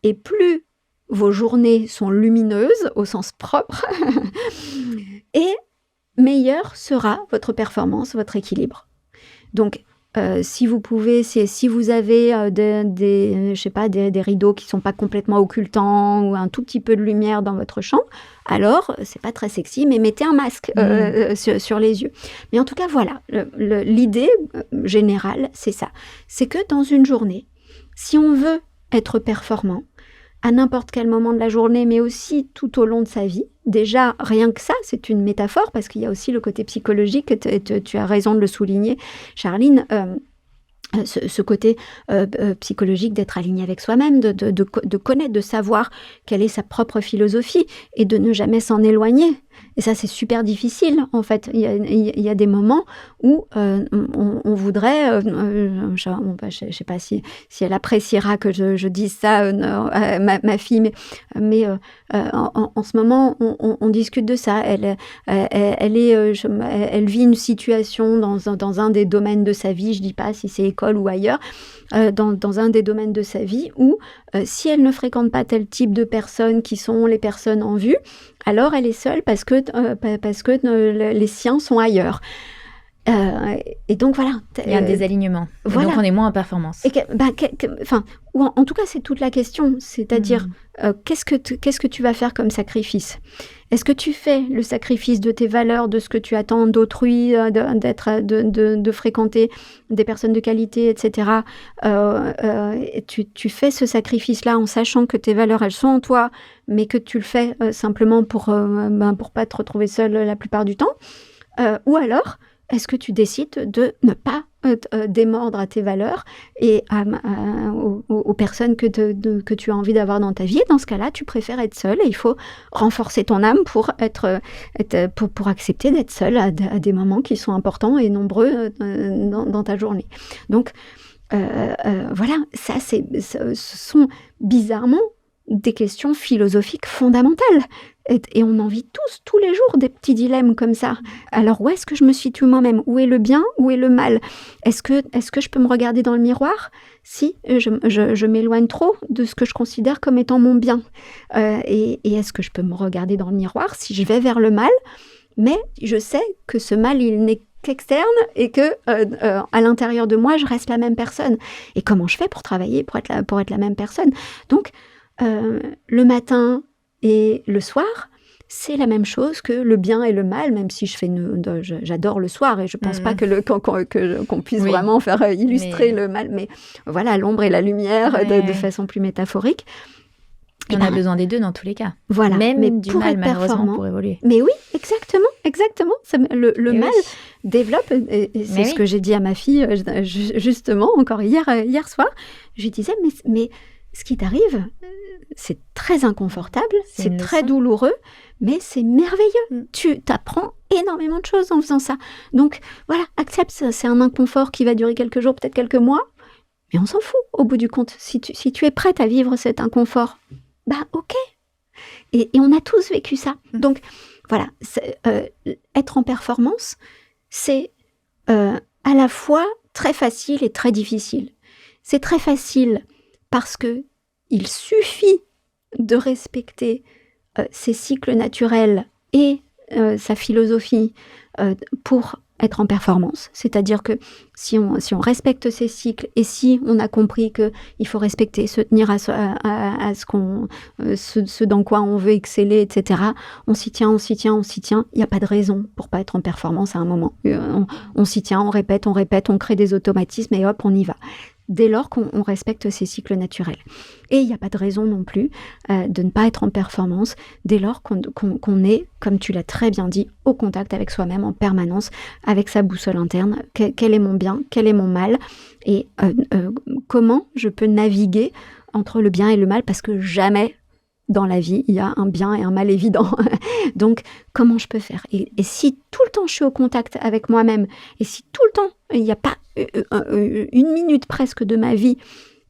et plus vos journées sont lumineuses au sens propre, et meilleure sera votre performance, votre équilibre. Donc, si vous pouvez, si vous avez des rideaux qui sont pas complètement occultants ou un tout petit peu de lumière dans votre chambre, alors c'est pas très sexy, mais mettez un masque sur les yeux. Mais en tout cas, voilà, l'idée générale, c'est ça. C'est que dans une journée, si on veut être performant, à n'importe quel moment de la journée, mais aussi tout au long de sa vie. Déjà, rien que ça, c'est une métaphore, parce qu'il y a aussi le côté psychologique, tu as raison de le souligner, Charline, ce côté psychologique d'être aligné avec soi-même, de connaître, de savoir quelle est sa propre philosophie, et de ne jamais s'en éloigner. Et ça, c'est super difficile, en fait. Il y a des moments où on voudrait... je ne sais pas si elle appréciera que je dise ça, ma fille, mais en ce moment, on discute de ça. Elle vit une situation dans un des domaines de sa vie, je ne dis pas si c'est école ou ailleurs, dans un des domaines de sa vie où, si elle ne fréquente pas tel type de personnes qui sont les personnes en vue, alors elle est seule parce que les siens sont ailleurs. Et donc voilà. Il y a un désalignement. Voilà. Donc on est moins en performance. Ou en tout cas, c'est toute la question. C'est-à-dire, qu'est-ce que tu vas faire comme sacrifice ? Est-ce que tu fais le sacrifice de tes valeurs, de ce que tu attends d'autrui, de fréquenter des personnes de qualité, etc. Tu fais ce sacrifice-là en sachant que tes valeurs, elles sont en toi, mais que tu le fais simplement pour pas te retrouver seule la plupart du temps. Ou alors, est-ce que tu décides de ne pas démordre à tes valeurs et aux personnes que tu as envie d'avoir dans ta vie? Et dans ce cas-là, tu préfères être seule, et il faut renforcer ton âme pour accepter d'être seule à des moments qui sont importants et nombreux dans ta journée. Donc, voilà, ce sont bizarrement des questions philosophiques fondamentales. Et on en vit tous les jours, des petits dilemmes comme ça. Alors, où est-ce que je me situe moi-même ? Où est le bien ? Où est le mal ? Est-ce que je peux me regarder dans le miroir si je m'éloigne trop de ce que je considère comme étant mon bien ? Et est-ce que je peux me regarder dans le miroir si je vais vers le mal, mais je sais que ce mal, il n'est qu'externe et que à l'intérieur de moi, je reste la même personne. Et comment je fais pour travailler, pour être la même personne ? Donc, le matin et le soir, c'est la même chose que le bien et le mal, même si j'adore le soir et je pense pas qu'on puisse vraiment faire illustrer le mal, mais voilà, l'ombre et la lumière de façon plus métaphorique. On a besoin des deux dans tous les cas. Voilà, même mais du mal, malheureusement, pour évoluer. Mais oui, exactement. Le mal développe, et c'est ce que j'ai dit à ma fille, justement, encore hier soir. Je lui disais, mais ce qui t'arrive, c'est très inconfortable, c'est très douloureux, mais c'est merveilleux. Tu t'apprends énormément de choses en faisant ça. Donc, voilà, accepte, c'est un inconfort qui va durer quelques jours, peut-être quelques mois, mais on s'en fout, au bout du compte. Si tu es prête à vivre cet inconfort, ok. Et on a tous vécu ça. Donc, voilà, être en performance, c'est à la fois très facile et très difficile. C'est très facile parce que il suffit de respecter ses cycles naturels et sa philosophie pour être en performance. C'est-à-dire que si on respecte ces cycles et si on a compris qu'il faut respecter, se tenir à ce dans quoi on veut exceller, etc., on s'y tient. Il n'y a pas de raison pour pas être en performance à un moment. On s'y tient, on répète, on crée des automatismes et hop, on y va. Dès lors qu'on respecte ces cycles naturels. Et il n'y a pas de raison non plus de ne pas être en performance dès lors qu'on est, comme tu l'as très bien dit, au contact avec soi-même en permanence, avec sa boussole interne. Quel est mon bien ? Quel est mon mal ? Et comment je peux naviguer entre le bien et le mal ? Parce que jamais, dans la vie, il y a un bien et un mal évident. Donc, comment je peux faire ? Et si tout le temps je suis au contact avec moi-même, et si tout le temps, il n'y a pas une minute presque de ma vie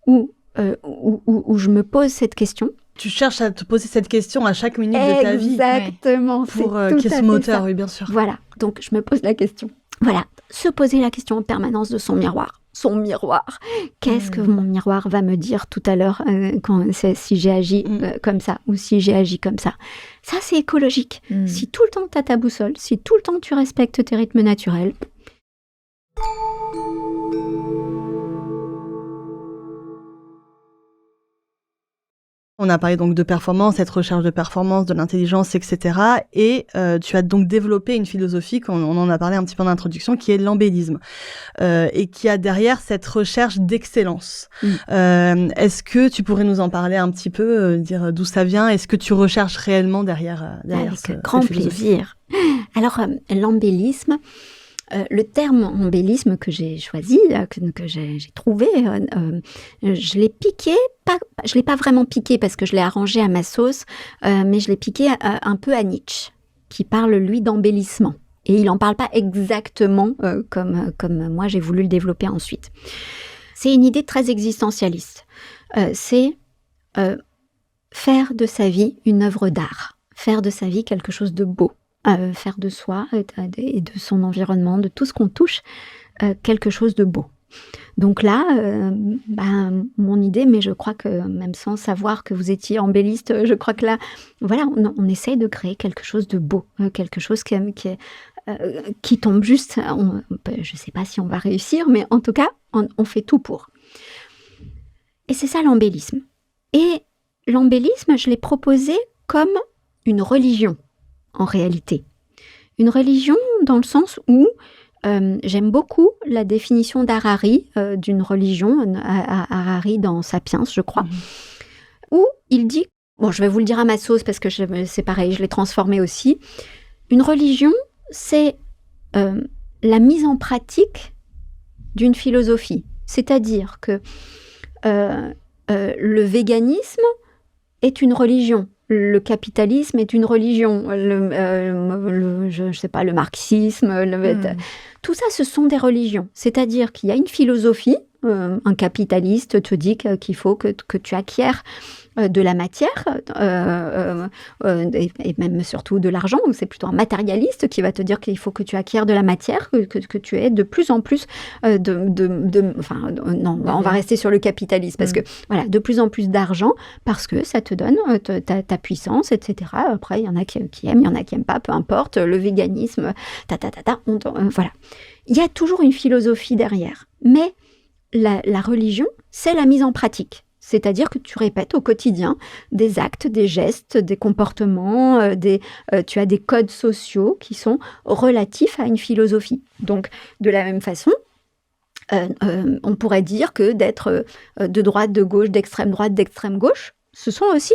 où je me pose cette question. Tu cherches à te poser cette question à chaque minute de ta vie. Exactement. Pour qu'il y ait ce moteur, oui, bien sûr. Voilà, donc je me pose la question. Voilà, se poser la question en permanence de son miroir. Son miroir. Qu'est-ce que mon miroir va me dire tout à l'heure si j'ai agi comme ça ou si j'ai agi comme ça. Ça, c'est écologique. Si tout le temps tu as ta boussole, si tout le temps tu respectes tes rythmes naturels. On a parlé donc de performance, cette recherche de performance, de l'intelligence, etc. Et tu as donc développé une philosophie, on en a parlé un petit peu en introduction, qui est l'embellisme, et qui a derrière cette recherche d'excellence. Est-ce que tu pourrais nous en parler un petit peu, dire d'où ça vient ? Est-ce que tu recherches réellement derrière Avec grand plaisir. Alors, l'embellisme... le terme embellisme que j'ai choisi, que j'ai trouvé, je l'ai piqué, je l'ai pas vraiment piqué parce que je l'ai arrangé à ma sauce, mais je l'ai piqué un peu à Nietzsche, qui parle lui d'embellissement. Et il n'en parle pas exactement comme moi j'ai voulu le développer ensuite. C'est une idée très existentialiste. C'est faire de sa vie une œuvre d'art, faire de sa vie quelque chose de beau. Faire de soi et de son environnement, de tout ce qu'on touche, quelque chose de beau. Donc là, mon idée, mais je crois que même sans savoir que vous étiez embelliste, je crois que là, voilà, on essaye de créer quelque chose de beau, quelque chose qui tombe juste. Je ne sais pas si on va réussir, mais en tout cas, on fait tout pour. Et c'est ça l'embellisme. Et l'embellisme, je l'ai proposé comme une religion. En réalité. Une religion dans le sens où j'aime beaucoup la définition d'Harari d'une religion, Harari dans Sapiens, je crois, où il dit, bon, je vais vous le dire à ma sauce parce que c'est pareil, je l'ai transformé aussi, une religion, c'est la mise en pratique d'une philosophie. C'est-à-dire que le véganisme est une religion. Le capitalisme est une religion, je sais pas, le marxisme, tout ça, ce sont des religions. C'est-à-dire qu'il y a une philosophie, un capitaliste te dit qu'il faut que tu acquières de la matière, et même surtout de l'argent, ou c'est plutôt un matérialiste qui va te dire qu'il faut que tu acquières de la matière, que tu aies de plus en plus on va rester sur le capitalisme, parce que voilà, de plus en plus d'argent, parce que ça te donne ta puissance, etc. Après, il y en a qui aiment, il y en a qui n'aiment pas, peu importe, le véganisme, voilà. Il y a toujours une philosophie derrière, mais la religion, c'est la mise en pratique. C'est-à-dire que tu répètes au quotidien des actes, des gestes, des comportements, tu as des codes sociaux qui sont relatifs à une philosophie. Donc, de la même façon, on pourrait dire que d'être de droite, de gauche, d'extrême droite, d'extrême gauche, ce sont aussi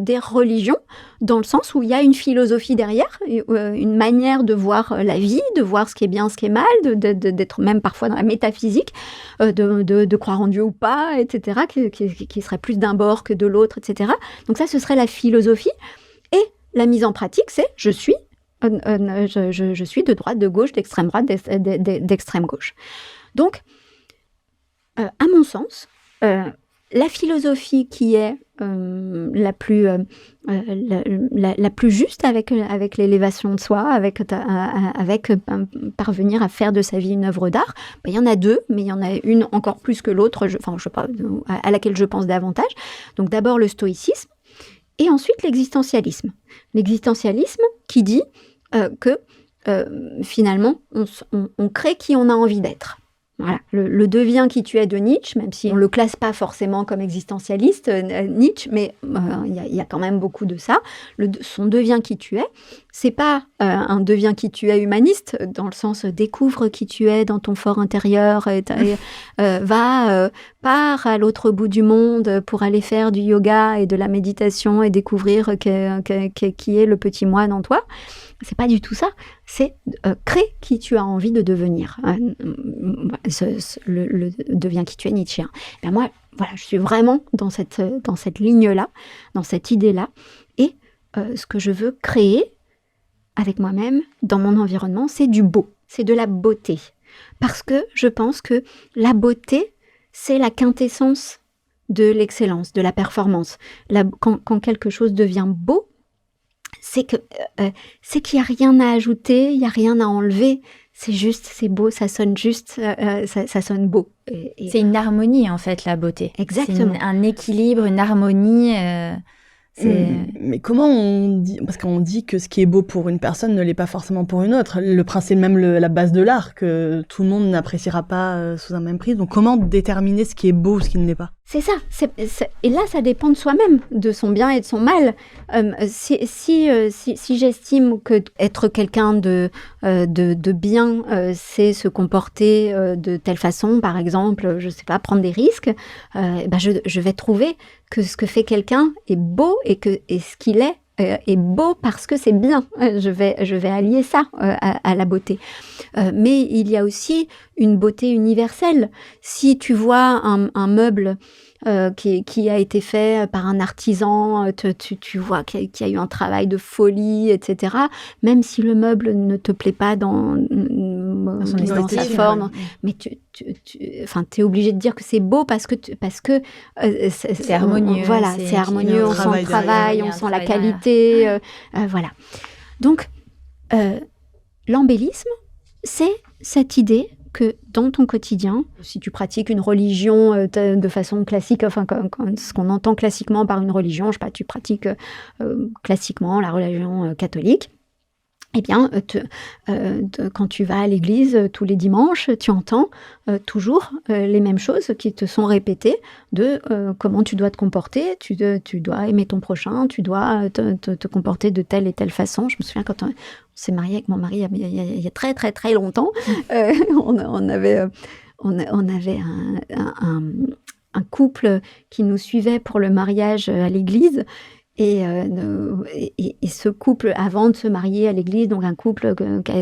des religions, dans le sens où il y a une philosophie derrière, une manière de voir la vie, de voir ce qui est bien, ce qui est mal, d'être même parfois dans la métaphysique, de croire en Dieu ou pas, etc., qui serait plus d'un bord que de l'autre, etc. Donc ça, ce serait la philosophie. Et la mise en pratique, c'est je suis de droite, de gauche, d'extrême droite, d'extrême gauche. Donc, à mon sens, la philosophie qui est la plus juste avec l'élévation de soi, avec parvenir à faire de sa vie une œuvre d'art, il y en a deux, mais il y en a une encore plus que l'autre, à laquelle je pense davantage. Donc d'abord le stoïcisme, et ensuite l'existentialisme. L'existentialisme qui dit que finalement on crée qui on a envie d'être. Voilà, le deviens qui tu es de Nietzsche, même si on ne le classe pas forcément comme existentialiste, Nietzsche, mais il y a quand même beaucoup de ça. Son deviens qui tu es, c'est pas un deviens qui tu es humaniste, dans le sens découvre qui tu es dans ton fort intérieur, part à l'autre bout du monde pour aller faire du yoga et de la méditation et découvrir qui est le petit moine en toi. C'est pas du tout ça. C'est crée qui tu as envie de devenir. Le deviens qui tu es nietzschéen. Ben moi, voilà, je suis vraiment dans cette ligne-là, dans cette idée-là. Et ce que je veux créer avec moi-même, dans mon environnement, c'est du beau, c'est de la beauté. Parce que je pense que la beauté, c'est la quintessence de l'excellence, de la performance. Quand quelque chose devient beau, c'est qu'il n'y a rien à ajouter, il n'y a rien à enlever. C'est juste, c'est beau, ça sonne juste, ça sonne beau. C'est une harmonie, en fait, la beauté. Exactement. C'est un équilibre, une harmonie. Mais comment on dit, parce qu'on dit que ce qui est beau pour une personne ne l'est pas forcément pour une autre. Le principe même, la base de l'art, que tout le monde n'appréciera pas sous un même prisme. Donc comment déterminer ce qui est beau ou ce qui ne l'est pas? C'est ça. Et là, ça dépend de soi-même, de son bien et de son mal. Si j'estime que être quelqu'un de bien, c'est se comporter de telle façon, par exemple, je sais pas, prendre des risques, je vais trouver que ce que fait quelqu'un est beau et ce qu'il est beau parce que c'est bien. Je vais allier ça à la beauté. Mais il y a aussi une beauté universelle. Si tu vois un meuble qui a été fait par un artisan, tu vois qu'il y a eu un travail de folie, etc. Même si le meuble ne te plaît pas dans sa forme, mais t'es obligé de dire que c'est beau parce que c'est harmonieux. Voilà, c'est harmonieux. On sent le travail, on sent la qualité. Voilà. Donc, l'embellisme, c'est cette idée que dans ton quotidien, si tu pratiques une religion de façon classique, enfin ce qu'on entend classiquement par une religion, je sais pas, tu pratiques classiquement la religion catholique, eh bien, quand tu vas à l'église tous les dimanches, tu entends toujours les mêmes choses qui te sont répétées de comment tu dois te comporter, tu dois aimer ton prochain, tu dois te comporter de telle et telle façon. Je me souviens quand on s'est marié avec mon mari il y a très très très longtemps, on avait un couple qui nous suivait pour le mariage à l'église. Et ce couple, avant de se marier à l'église, donc un couple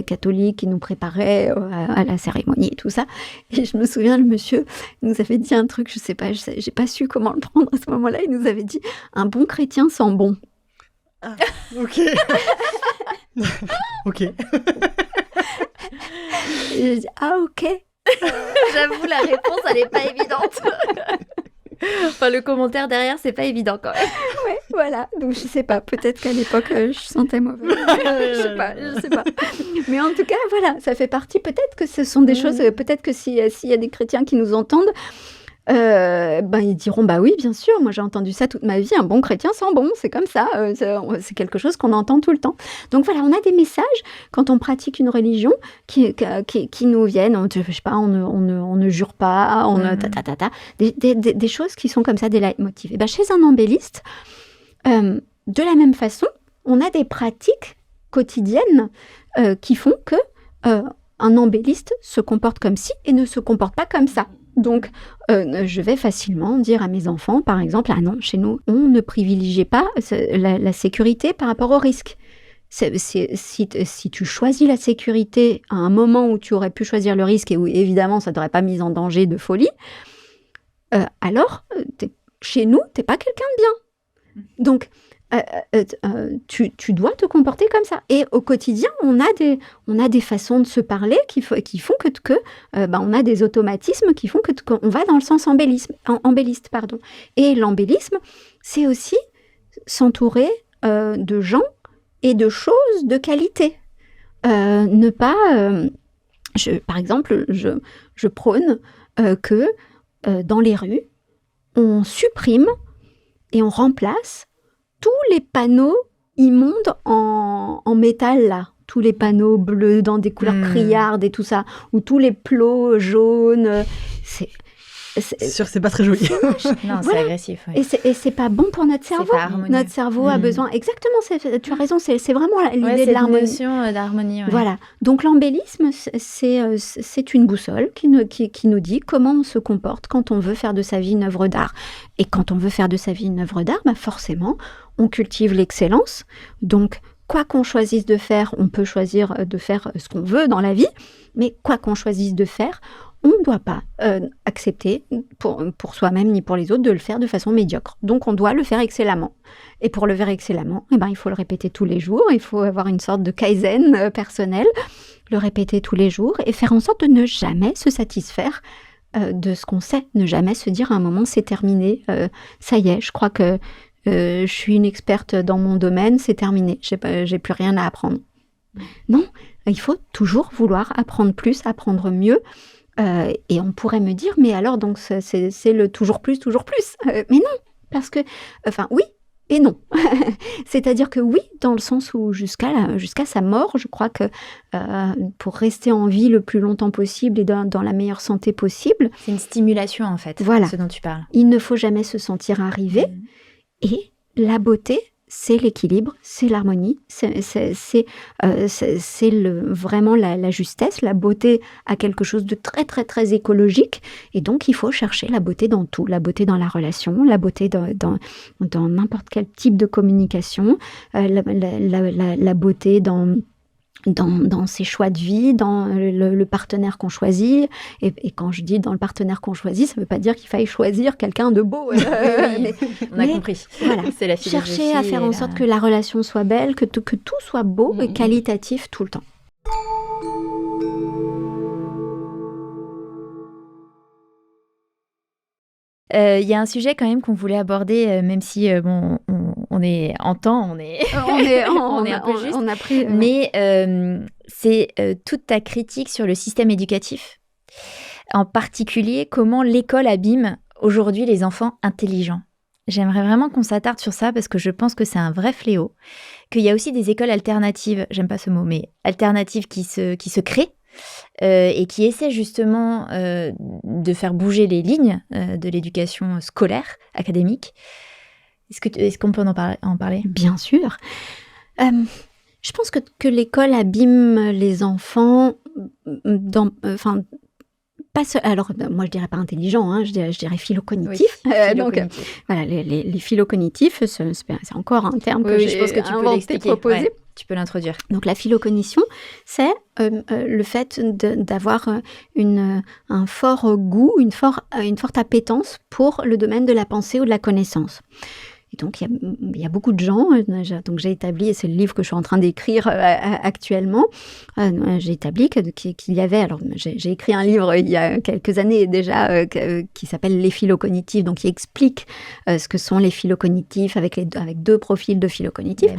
catholique qui nous préparait à la cérémonie et tout ça. Et je me souviens, le monsieur nous avait dit un truc, je sais pas, j'ai pas su comment le prendre à ce moment-là. Il nous avait dit « Un bon chrétien sent bon ». Ah, ok. Ok. Et j'ai dit « Ah, ok ». J'avoue, la réponse, elle n'est pas évidente. Enfin, le commentaire derrière, c'est pas évident quand même. Ouais, voilà. Donc, je sais pas. Peut-être qu'à l'époque, je sentais mauvais. Je sais pas. Mais en tout cas, voilà, ça fait partie. Peut-être que ce sont des choses. Peut-être que s'il y a des chrétiens qui nous entendent, ils diront bah oui, bien sûr. Moi, j'ai entendu ça toute ma vie. Un bon chrétien sent bon. C'est comme ça. C'est quelque chose qu'on entend tout le temps. Donc voilà, on a des messages quand on pratique une religion qui nous viennent. Je sais pas, on ne jure pas. Des choses qui sont comme ça, des leitmotifs. Et chez un embelliste, de la même façon, on a des pratiques quotidiennes qui font que un embelliste se comporte comme ci et ne se comporte pas comme ça. Donc, je vais facilement dire à mes enfants, par exemple, ah non, chez nous, on ne privilégie pas la sécurité par rapport au risque. Si tu choisis la sécurité à un moment où tu aurais pu choisir le risque et où, évidemment, ça ne t'aurait pas mis en danger de folie, alors, chez nous, tu n'es pas quelqu'un de bien. Donc, tu dois te comporter comme ça. Et au quotidien, on a des façons de se parler qui font que on a des automatismes qui font qu'on va dans le sens embelliste. Et l'embellisme, c'est aussi s'entourer de gens et de choses de qualité. Ne pas... par exemple, je prône que dans les rues, on supprime et on remplace tous les panneaux immondes en métal, là. Tous les panneaux bleus dans des couleurs criardes et tout ça. Ou tous les plots jaunes. C'est pas très joli. Non, c'est Voilà. agressif. Ouais. Et c'est pas bon pour notre cerveau. pas harmonieux. Notre cerveau a besoin... Exactement, tu as raison, c'est vraiment l'idée Ouais, de c'est l'harmonie. notion d'harmonie. Ouais. Voilà. Donc l'embellisme, c'est une boussole qui nous dit comment on se comporte quand on veut faire de sa vie une œuvre d'art. Et quand on veut faire de sa vie une œuvre d'art, bah forcément, on cultive l'excellence. Donc, quoi qu'on choisisse de faire, on peut choisir de faire ce qu'on veut dans la vie, mais quoi qu'on choisisse de faire, on ne doit pas accepter pour soi-même ni pour les autres de le faire de façon médiocre. Donc, on doit le faire excellemment. Et pour le faire excellemment, il faut le répéter tous les jours. Il faut avoir une sorte de kaizen personnel, le répéter tous les jours et faire en sorte de ne jamais se satisfaire de ce qu'on sait, ne jamais se dire à un moment c'est terminé, ça y est, je crois que je suis une experte dans mon domaine, c'est terminé, j'ai plus rien à apprendre. Non, il faut toujours vouloir apprendre plus, apprendre mieux. Et on pourrait me dire, mais alors donc c'est le toujours plus. Mais non, parce que, oui et non. C'est-à-dire que oui, dans le sens où jusqu'à sa mort, je crois que pour rester en vie le plus longtemps possible et dans la meilleure santé possible. C'est une stimulation en fait, voilà, ce dont tu parles. Il ne faut jamais se sentir arrivé. Et la beauté, c'est l'équilibre, c'est l'harmonie, c'est vraiment la justesse. La beauté a quelque chose de très, très, très écologique. Et donc, il faut chercher la beauté dans tout. La beauté dans la relation, la beauté dans n'importe quel type de communication, la beauté dans ses choix de vie, dans le partenaire qu'on choisit. Et quand je dis dans le partenaire qu'on choisit, ça ne veut pas dire qu'il faille choisir quelqu'un de beau. On a compris. Voilà. C'est la philosophie. Chercher à faire en sorte que la relation soit belle, que tout soit beau et qualitatif tout le temps. Il y a un sujet quand même qu'on voulait aborder, même si on est en temps, on est un peu juste. On a pris, mais c'est toute ta critique sur le système éducatif, en particulier comment l'école abîme aujourd'hui les enfants intelligents. J'aimerais vraiment qu'on s'attarde sur ça parce que je pense que c'est un vrai fléau, qu'il y a aussi des écoles alternatives, j'aime pas ce mot, mais alternatives qui se créent. Et qui essaie justement de faire bouger les lignes de l'éducation scolaire, académique. Est-ce qu'on peut en parler ? Bien sûr. Je pense que l'école abîme les enfants alors, moi, je dirais pas intelligent, hein, je dirais philo-cognitif. Oui, philo-cognitif. Voilà, les philo-cognitifs, c'est encore un terme que j'ai je pense que tu peux l'expliquer. Proposé. Tu peux l'introduire. Donc, la philo-cognition, c'est le fait d'avoir un fort goût, une forte appétence pour le domaine de la pensée ou de la connaissance. Et donc, il y a beaucoup de gens, donc j'ai établi, et c'est le livre que je suis en train d'écrire actuellement, j'ai établi qu'il y avait, alors j'ai écrit un livre il y a quelques années déjà qui s'appelle Les philo-cognitifs, donc qui explique ce que sont les philo-cognitifs avec deux profils de philo-cognitifs.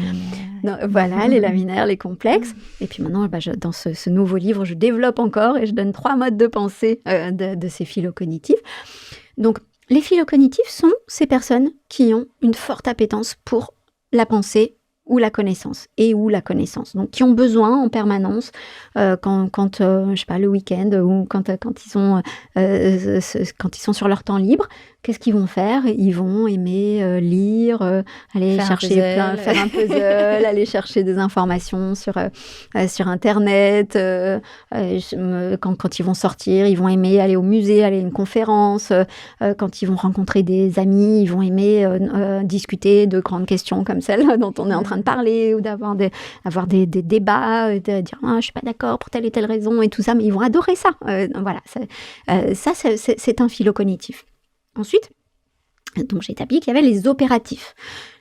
Voilà, les laminaires, les complexes. Et puis maintenant, dans ce nouveau livre, je développe encore et je donne 3 modes de pensée de ces philo-cognitifs. Donc, les philo-cognitifs sont ces personnes qui ont une forte appétence pour la pensée ou la connaissance, donc qui ont besoin en permanence, quand je sais pas, le week-end ou quand ils sont sur leur temps libre, qu'est-ce qu'ils vont faire ? Ils vont aimer lire, aller faire un puzzle, aller chercher des informations sur Internet. Quand ils vont sortir, ils vont aimer aller au musée, aller à une conférence. Quand ils vont rencontrer des amis, ils vont aimer discuter de grandes questions comme celle dont on est en train de parler, ou avoir des débats, de dire je suis pas d'accord pour telle et telle raison et tout ça, mais ils vont adorer ça. Voilà, ça c'est un philo-cognitif. Ensuite, donc j'ai établi qu'il y avait les opératifs.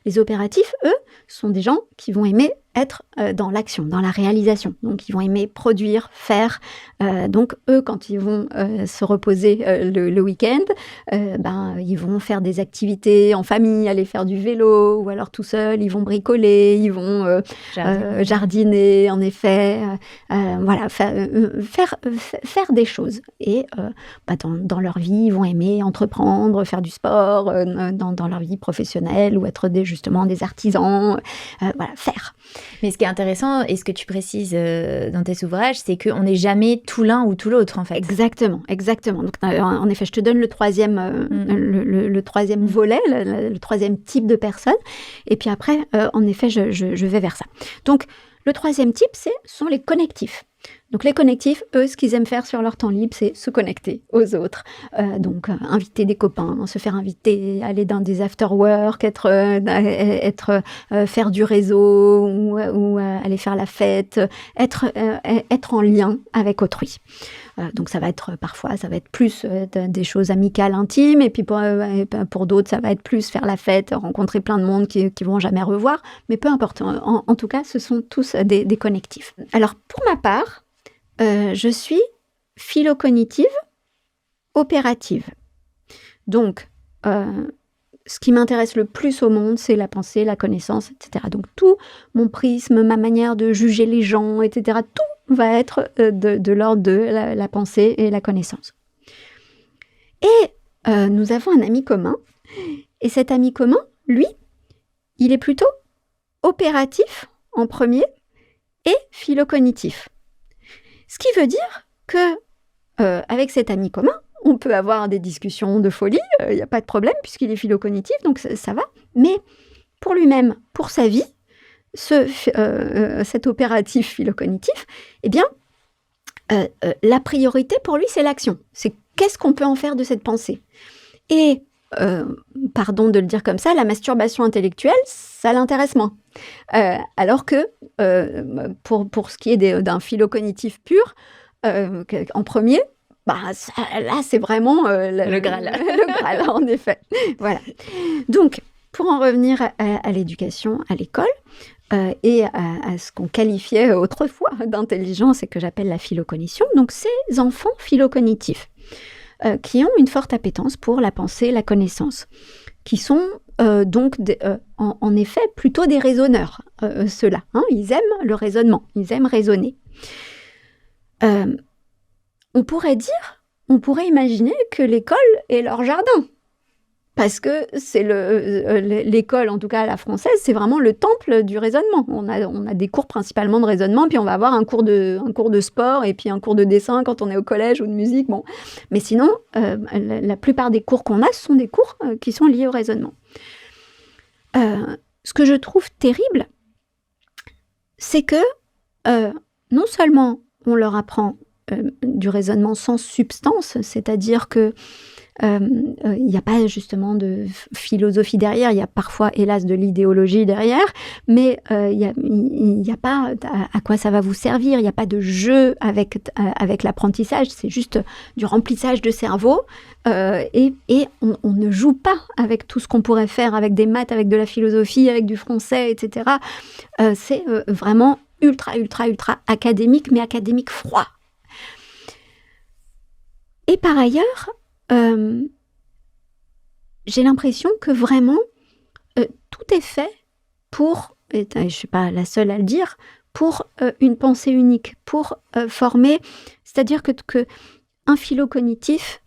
Les opératifs, eux, sont des gens qui vont aimer être dans l'action, dans la réalisation. Donc, ils vont aimer produire, faire. Donc, eux, quand ils vont se reposer le week-end, ils vont faire des activités en famille, aller faire du vélo, ou alors tout seul, ils vont bricoler, ils vont jardiner, en effet. Voilà, faire des choses. Et dans leur vie, ils vont aimer entreprendre, faire du sport, dans leur vie professionnelle, ou être justement des artisans. Voilà, faire. Mais ce qui est intéressant, et ce que tu précises dans tes ouvrages, c'est qu'on n'est jamais tout l'un ou tout l'autre, en fait. Exactement. Donc, en effet, je te donne le troisième, le troisième volet, le troisième type de personne. Et puis après, en effet, je vais vers ça. Donc, le troisième type, sont les connectifs. Donc les connectifs, eux, ce qu'ils aiment faire sur leur temps libre, c'est se connecter aux autres. Donc inviter des copains, se faire inviter, aller dans des after-work, faire du réseau ou aller faire la fête, être en lien avec autrui. Donc parfois, ça va être plus des choses amicales, intimes, et puis pour d'autres, ça va être plus faire la fête, rencontrer plein de monde qui vont jamais revoir, mais peu importe. En tout cas, ce sont tous des connectifs. Alors, pour ma part, je suis philo-cognitive, opérative. Donc, ce qui m'intéresse le plus au monde, c'est la pensée, la connaissance, etc. Donc, tout mon prisme, ma manière de juger les gens, etc., tout va être de l'ordre de la pensée et la connaissance. Et nous avons un ami commun. Et cet ami commun, lui, il est plutôt opératif en premier et philo-cognitif. Ce qui veut dire que avec cet ami commun, on peut avoir des discussions de folie, il n'y a pas de problème puisqu'il est philo-cognitif, donc ça va. Mais pour lui-même, pour sa vie, cet opératif philo-cognitif, eh bien, la priorité pour lui, c'est l'action. C'est qu'est-ce qu'on peut en faire de cette pensée. Et, pardon de le dire comme ça, la masturbation intellectuelle, ça l'intéresse moins. Alors que, pour ce qui est d'un philo-cognitif pur, en premier, là, c'est vraiment le Graal. Le Graal, en effet. Voilà. Donc, pour en revenir à l'éducation, à l'école, et à ce qu'on qualifiait autrefois d'intelligence et que j'appelle la philocognition, donc ces enfants philocognitifs qui ont une forte appétence pour la pensée, la connaissance, qui sont donc en effet plutôt des raisonneurs, ceux-là. Ils aiment le raisonnement, ils aiment raisonner. On pourrait imaginer que l'école est leur jardin. Parce que c'est l'école, en tout cas la française, c'est vraiment le temple du raisonnement. On a des cours principalement de raisonnement, puis on va avoir un cours de sport et puis un cours de dessin quand on est au collège ou de musique. Bon. Mais sinon, la plupart des cours qu'on a, ce sont des cours qui sont liés au raisonnement. Ce que je trouve terrible, c'est que non seulement on leur apprend du raisonnement sans substance, c'est-à-dire que il n'y a pas justement de philosophie derrière, il y a parfois hélas de l'idéologie derrière, mais il n'y a pas à quoi ça va vous servir, il n'y a pas de jeu avec l'apprentissage, c'est juste du remplissage de cerveau et on ne joue pas avec tout ce qu'on pourrait faire avec des maths, avec de la philosophie, avec du français, etc. C'est vraiment ultra académique, mais académique froid. Et par ailleurs, j'ai l'impression que vraiment tout est fait pour, et je ne suis pas la seule à le dire, pour une pensée unique, pour former, c'est-à-dire que un philo-cognitif,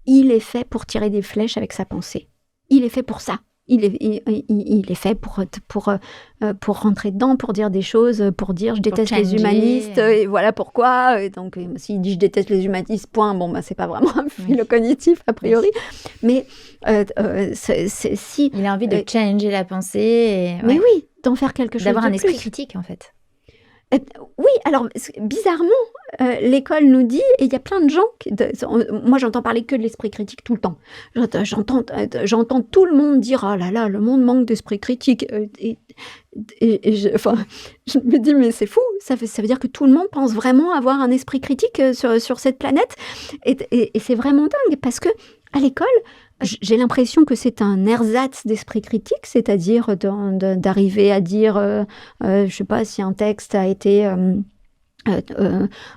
il est fait pour tirer des flèches avec sa pensée. Il est fait pour ça. Il est fait pour rentrer dedans, pour dire des choses, pour dire je déteste les humanistes, et voilà pourquoi. Et donc, s'il dit je déteste les humanistes, point, c'est pas vraiment un philo-cognitif a priori. Mais si. Il a envie de changer la pensée. Mais oui, d'en faire quelque chose de plus. D'avoir un esprit critique, en fait. Oui, alors bizarrement, l'école nous dit, et il y a plein de gens, moi j'entends parler que de l'esprit critique tout le temps. J'entends tout le monde dire, oh là là, le monde manque d'esprit critique. Et je me dis, mais c'est fou, ça veut dire que tout le monde pense vraiment avoir un esprit critique sur cette planète. Et c'est vraiment dingue, parce que à l'école, j'ai l'impression que c'est un ersatz d'esprit critique, c'est-à-dire d'arriver à dire, je ne sais pas si un texte a été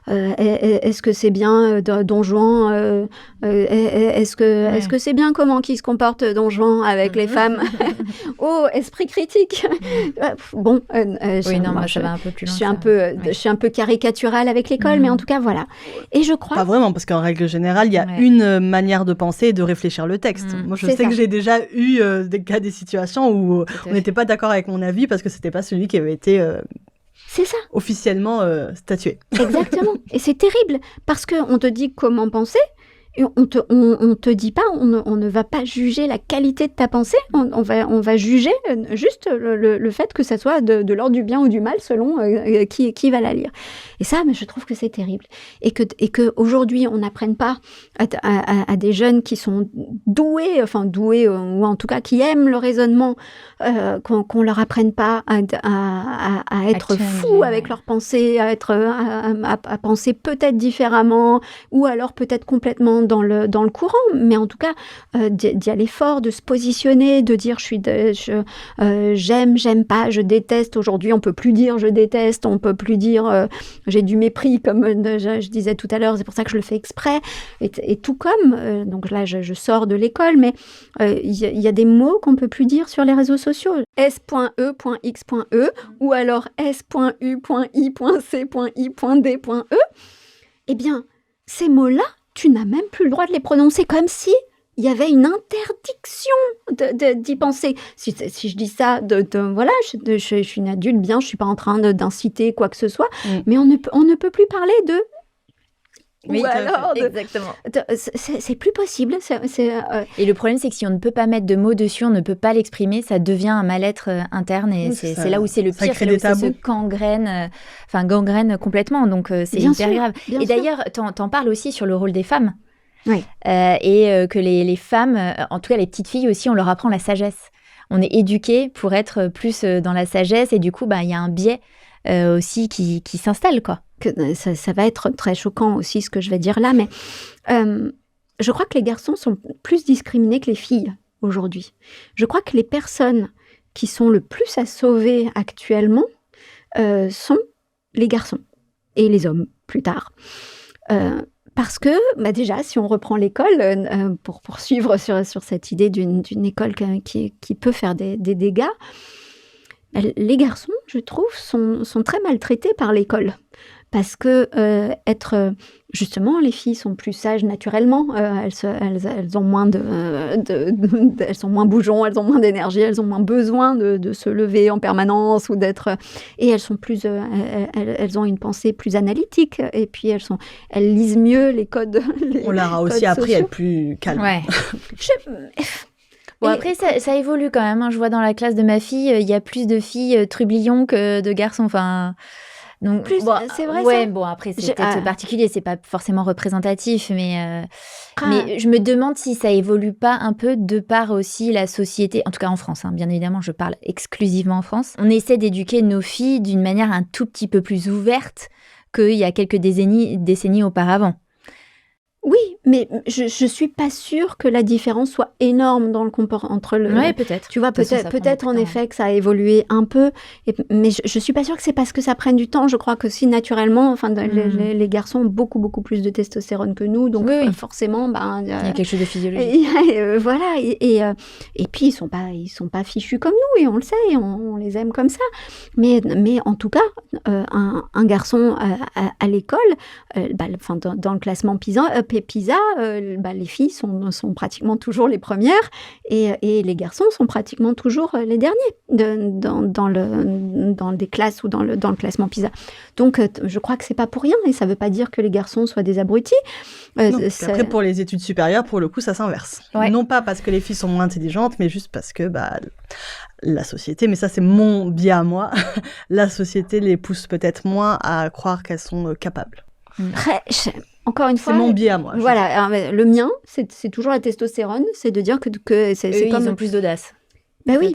Est-ce que c'est bien Don Juan est-ce que c'est bien comment qu'il se comporte Don Juan avec les femmes? Oh, esprit critique. Bon, Oui, non, moi, ça va un peu plus loin. Je suis un peu caricaturale avec l'école, mais en tout cas, voilà. Et je crois... Pas vraiment, parce qu'en règle générale, il y a une manière de penser et de réfléchir le texte. Moi, je sais que j'ai déjà eu des situations où on n'était pas d'accord avec mon avis parce que c'était pas celui qui avait été... C'est ça. Officiellement statué. Exactement. Et c'est terrible, parce qu'on te dit comment penser, et on te dit pas, on ne va pas juger la qualité de ta pensée, on va juger juste le fait que ça soit de l'ordre du bien ou du mal, selon qui va la lire. Et ça, mais je trouve que c'est terrible. Et que aujourd'hui, on n'apprenne pas à des jeunes qui sont doués, ou en tout cas qui aiment le raisonnement, qu'on leur apprenne pas à être fous avec leurs pensées, à penser peut-être différemment, ou alors peut-être complètement dans le courant, mais en tout cas d'y aller fort, de se positionner, de dire j'aime pas, je déteste. Aujourd'hui, on peut plus dire je déteste, on peut plus dire j'ai du mépris, comme je disais tout à l'heure, c'est pour ça que je le fais exprès. Et tout comme, donc là je sors de l'école, mais il y a des mots qu'on peut plus dire sur les réseaux sociaux. S.E.X.E ou alors S.U.I.C.I.D.E. Eh bien, ces mots-là, tu n'as même plus le droit de les prononcer, comme si il y avait une interdiction d'y penser. Si je dis ça, voilà, je suis une adulte, bien, je suis pas en train d'inciter quoi que ce soit, mais on ne peut plus parler de... Oui, ou alors exactement. C'est plus possible. Et le problème, c'est que si on ne peut pas mettre de mots dessus, on ne peut pas l'exprimer, ça devient un mal-être interne, et c'est là où c'est le pire, c'est là où ça se gangrène complètement, donc c'est hyper grave. Et d'ailleurs, t'en parles aussi sur le rôle des femmes. Oui. Et que les femmes, en tout cas les petites filles aussi, on leur apprend la sagesse. On est éduqués pour être plus dans la sagesse, et du coup, il y a un biais aussi qui s'installe, quoi. Ça va être très choquant aussi ce que je vais dire là, mais je crois que les garçons sont plus discriminés que les filles aujourd'hui. Je crois que les personnes qui sont le plus à sauver actuellement sont les garçons et les hommes plus tard. Parce que, déjà, si on reprend l'école, pour poursuivre sur cette idée d'une école qui peut faire des dégâts, les garçons, je trouve, sont très maltraités par l'école. Parce que justement, les filles sont plus sages naturellement, elles ont moins elles sont moins bougeons, elles ont moins d'énergie, elles ont moins besoin de se lever en permanence ou d'être, et elles sont plus, elles ont une pensée plus analytique, et puis elles lisent mieux les codes. On leur a aussi appris à être plus calme. Ouais. Bon, après, ça évolue quand même, hein. Je vois dans la classe de ma fille, il y a plus de filles trublions que de garçons, enfin... Donc, c'est vrai, ouais, ça. Bon, après, c'est peut-être particulier, c'est pas forcément représentatif, mais je me demande si ça évolue pas un peu de par aussi la société, en tout cas en France, hein, bien évidemment, je parle exclusivement en France. On essaie d'éduquer nos filles d'une manière un tout petit peu plus ouverte qu'il y a quelques décennies auparavant. Oui, mais je suis pas sûre que la différence soit énorme dans le comportement entre le. Ouais, peut-être. Tu vois, peut-être en effet que ça a évolué un peu, mais je suis pas sûre que c'est parce que ça prenne du temps. Je crois que si naturellement, les garçons ont beaucoup plus de testostérone que nous, donc forcément, il y a quelque chose de physiologique. Voilà, et puis ils sont pas fichus comme nous, et on le sait, et on les aime comme ça. Mais en tout cas, un garçon à l'école, dans le classement PISA, les filles sont pratiquement toujours les premières, et les garçons sont pratiquement toujours les derniers dans des classes ou dans le classement PISA. Donc je crois que c'est pas pour rien, et ça veut pas dire que les garçons soient des abrutis. Non, après, pour les études supérieures, pour le coup, ça s'inverse. Ouais. Non pas parce que les filles sont moins intelligentes, mais juste parce que la société, mais ça c'est mon biais à moi, la société les pousse peut-être moins à croire qu'elles sont capables. Encore une fois, c'est mon biais à moi. Voilà, le mien, c'est toujours la testostérone, c'est de dire que c'est comme... Ils ont plus d'audace. Oui,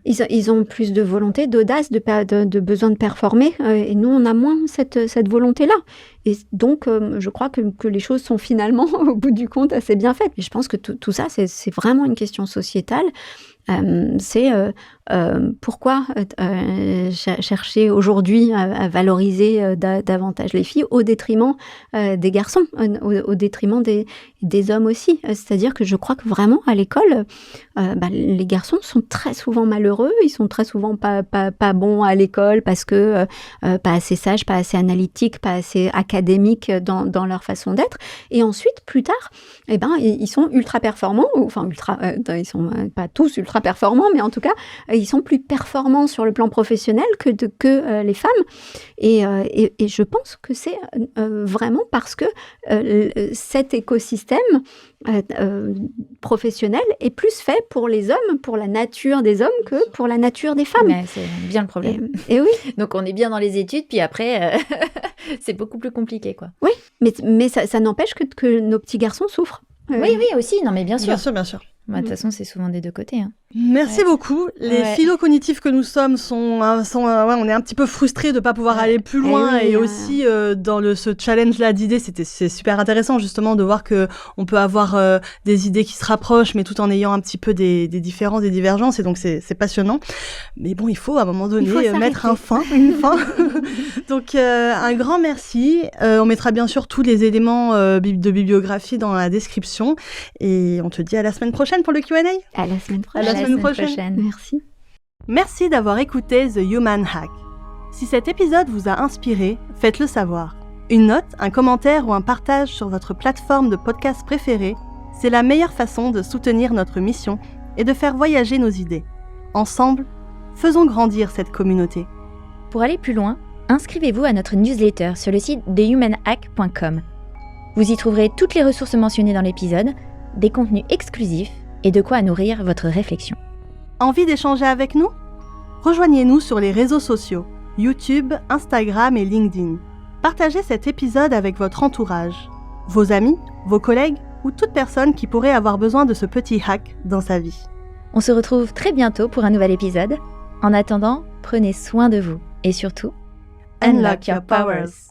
ils ont plus de volonté, d'audace, de besoin de performer, et nous, on a moins cette volonté-là. donc, je crois que les choses sont finalement, au bout du compte, assez bien faites. Et je pense que tout ça, c'est vraiment une question sociétale. C'est pourquoi chercher aujourd'hui à valoriser davantage les filles au détriment des garçons, au détriment des hommes aussi. C'est-à-dire que je crois que vraiment à l'école, les garçons sont très souvent malheureux, ils sont très souvent pas bons à l'école parce que pas assez sages, pas assez analytiques, pas assez académiques dans leur façon d'être. Et ensuite, plus tard, ils sont ultra performants, ils sont pas tous ultra performants, mais en tout cas, ils sont plus performants sur le plan professionnel que les femmes. Et je pense que c'est vraiment parce que cet écosystème professionnel est plus fait pour les hommes, pour la nature des hommes, que pour la nature des femmes. Mais c'est bien le problème. Et oui. Donc on est bien dans les études, puis après, c'est beaucoup plus compliqué, quoi. Oui, mais ça n'empêche que nos petits garçons souffrent. Oui, aussi. Non, mais bien sûr. Bien sûr. De toute façon, c'est souvent des deux côtés. Hein. Merci beaucoup. Les philo-cognitifs que nous sommes on est un petit peu frustrés de ne pas pouvoir aller plus loin. Et aussi, dans ce challenge-là d'idées, c'est super intéressant justement de voir qu'on peut avoir des idées qui se rapprochent, mais tout en ayant un petit peu des différences, des divergences. Et donc, c'est passionnant. Mais bon, il faut à un moment donné mettre une fin. Donc, un grand merci. On mettra bien sûr tous les éléments de bibliographie dans la description. Et on te dit à la semaine prochaine pour le Q&A. À la semaine prochaine. À la semaine prochaine. Merci. Merci d'avoir écouté The Human Hack. Si cet épisode vous a inspiré, faites-le savoir. Une note, un commentaire ou un partage sur votre plateforme de podcast préférée, c'est la meilleure façon de soutenir notre mission et de faire voyager nos idées. Ensemble, faisons grandir cette communauté. Pour aller plus loin, inscrivez-vous à notre newsletter sur le site thehumanhack.com. Vous y trouverez toutes les ressources mentionnées dans l'épisode, des contenus exclusifs et de quoi nourrir votre réflexion. Envie d'échanger avec nous ? Rejoignez-nous sur les réseaux sociaux, YouTube, Instagram et LinkedIn. Partagez cet épisode avec votre entourage, vos amis, vos collègues ou toute personne qui pourrait avoir besoin de ce petit hack dans sa vie. On se retrouve très bientôt pour un nouvel épisode. En attendant, prenez soin de vous et surtout, Unlock your powers.